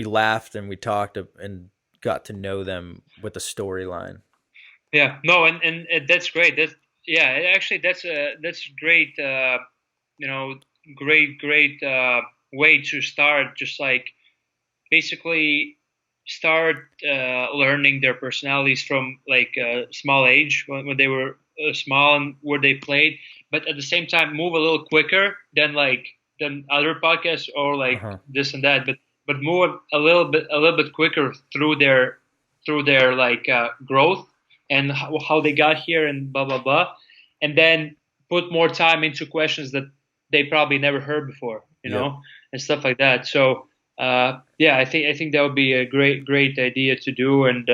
laughed and we talked and got to know them with the storyline. Yeah, no, and that's great. That's yeah, actually that's great. You know, great way to start. Just like basically start learning their personalities from like a small age when they were small and where they played, but at the same time move a little quicker than other podcasts or like Uh-huh. this and that, but move a little bit quicker through their like growth and how they got here and blah blah blah, and then put more time into questions that they probably never heard before, Yep. and stuff like that. So yeah, I think that would be a great idea to do, and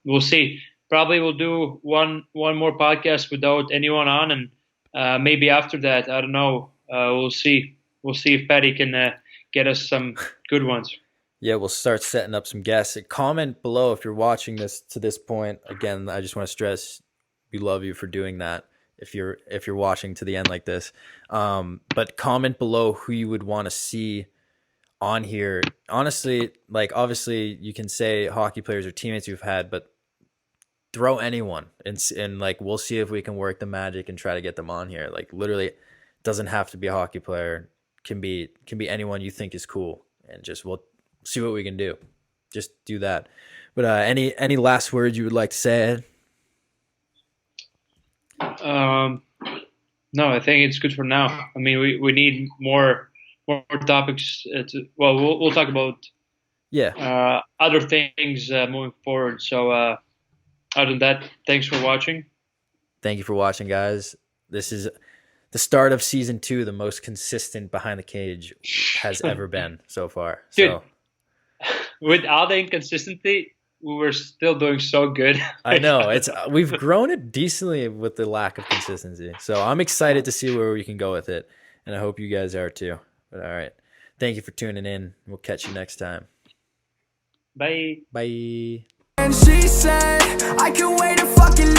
we'll see. probably we'll do one more podcast without anyone on, and maybe after that, I don't know. We'll see. We'll see if Patty can get us some good ones. Yeah, we'll start setting up some guests. Comment below if you're watching this to this point. Again, I just want to stress we love you for doing that. If you're watching to the end like this, but comment below who you would want to see on here. Honestly, like obviously you can say hockey players or teammates you've had, but throw anyone and like we'll see if we can work the magic and try to get them on here. Like literally, doesn't have to be a hockey player. Can be anyone you think is cool, and just we'll see what we can do. Just do that. But any last words you would like to say, Ed? No, I think it's good for now. I mean, we need more topics. We'll talk about other things moving forward. So other than that, thanks for watching. Thank you for watching, guys. This is the start of season 2, the most consistent Behind the Cage has ever been so far. Dude, so with all the inconsistency, we were still doing so good. I know we've grown it decently with the lack of consistency. So I'm excited to see where we can go with it, and I hope you guys are too. But all right, thank you for tuning in. We'll catch you next time. Bye. Bye. And she said, I can wait a fucking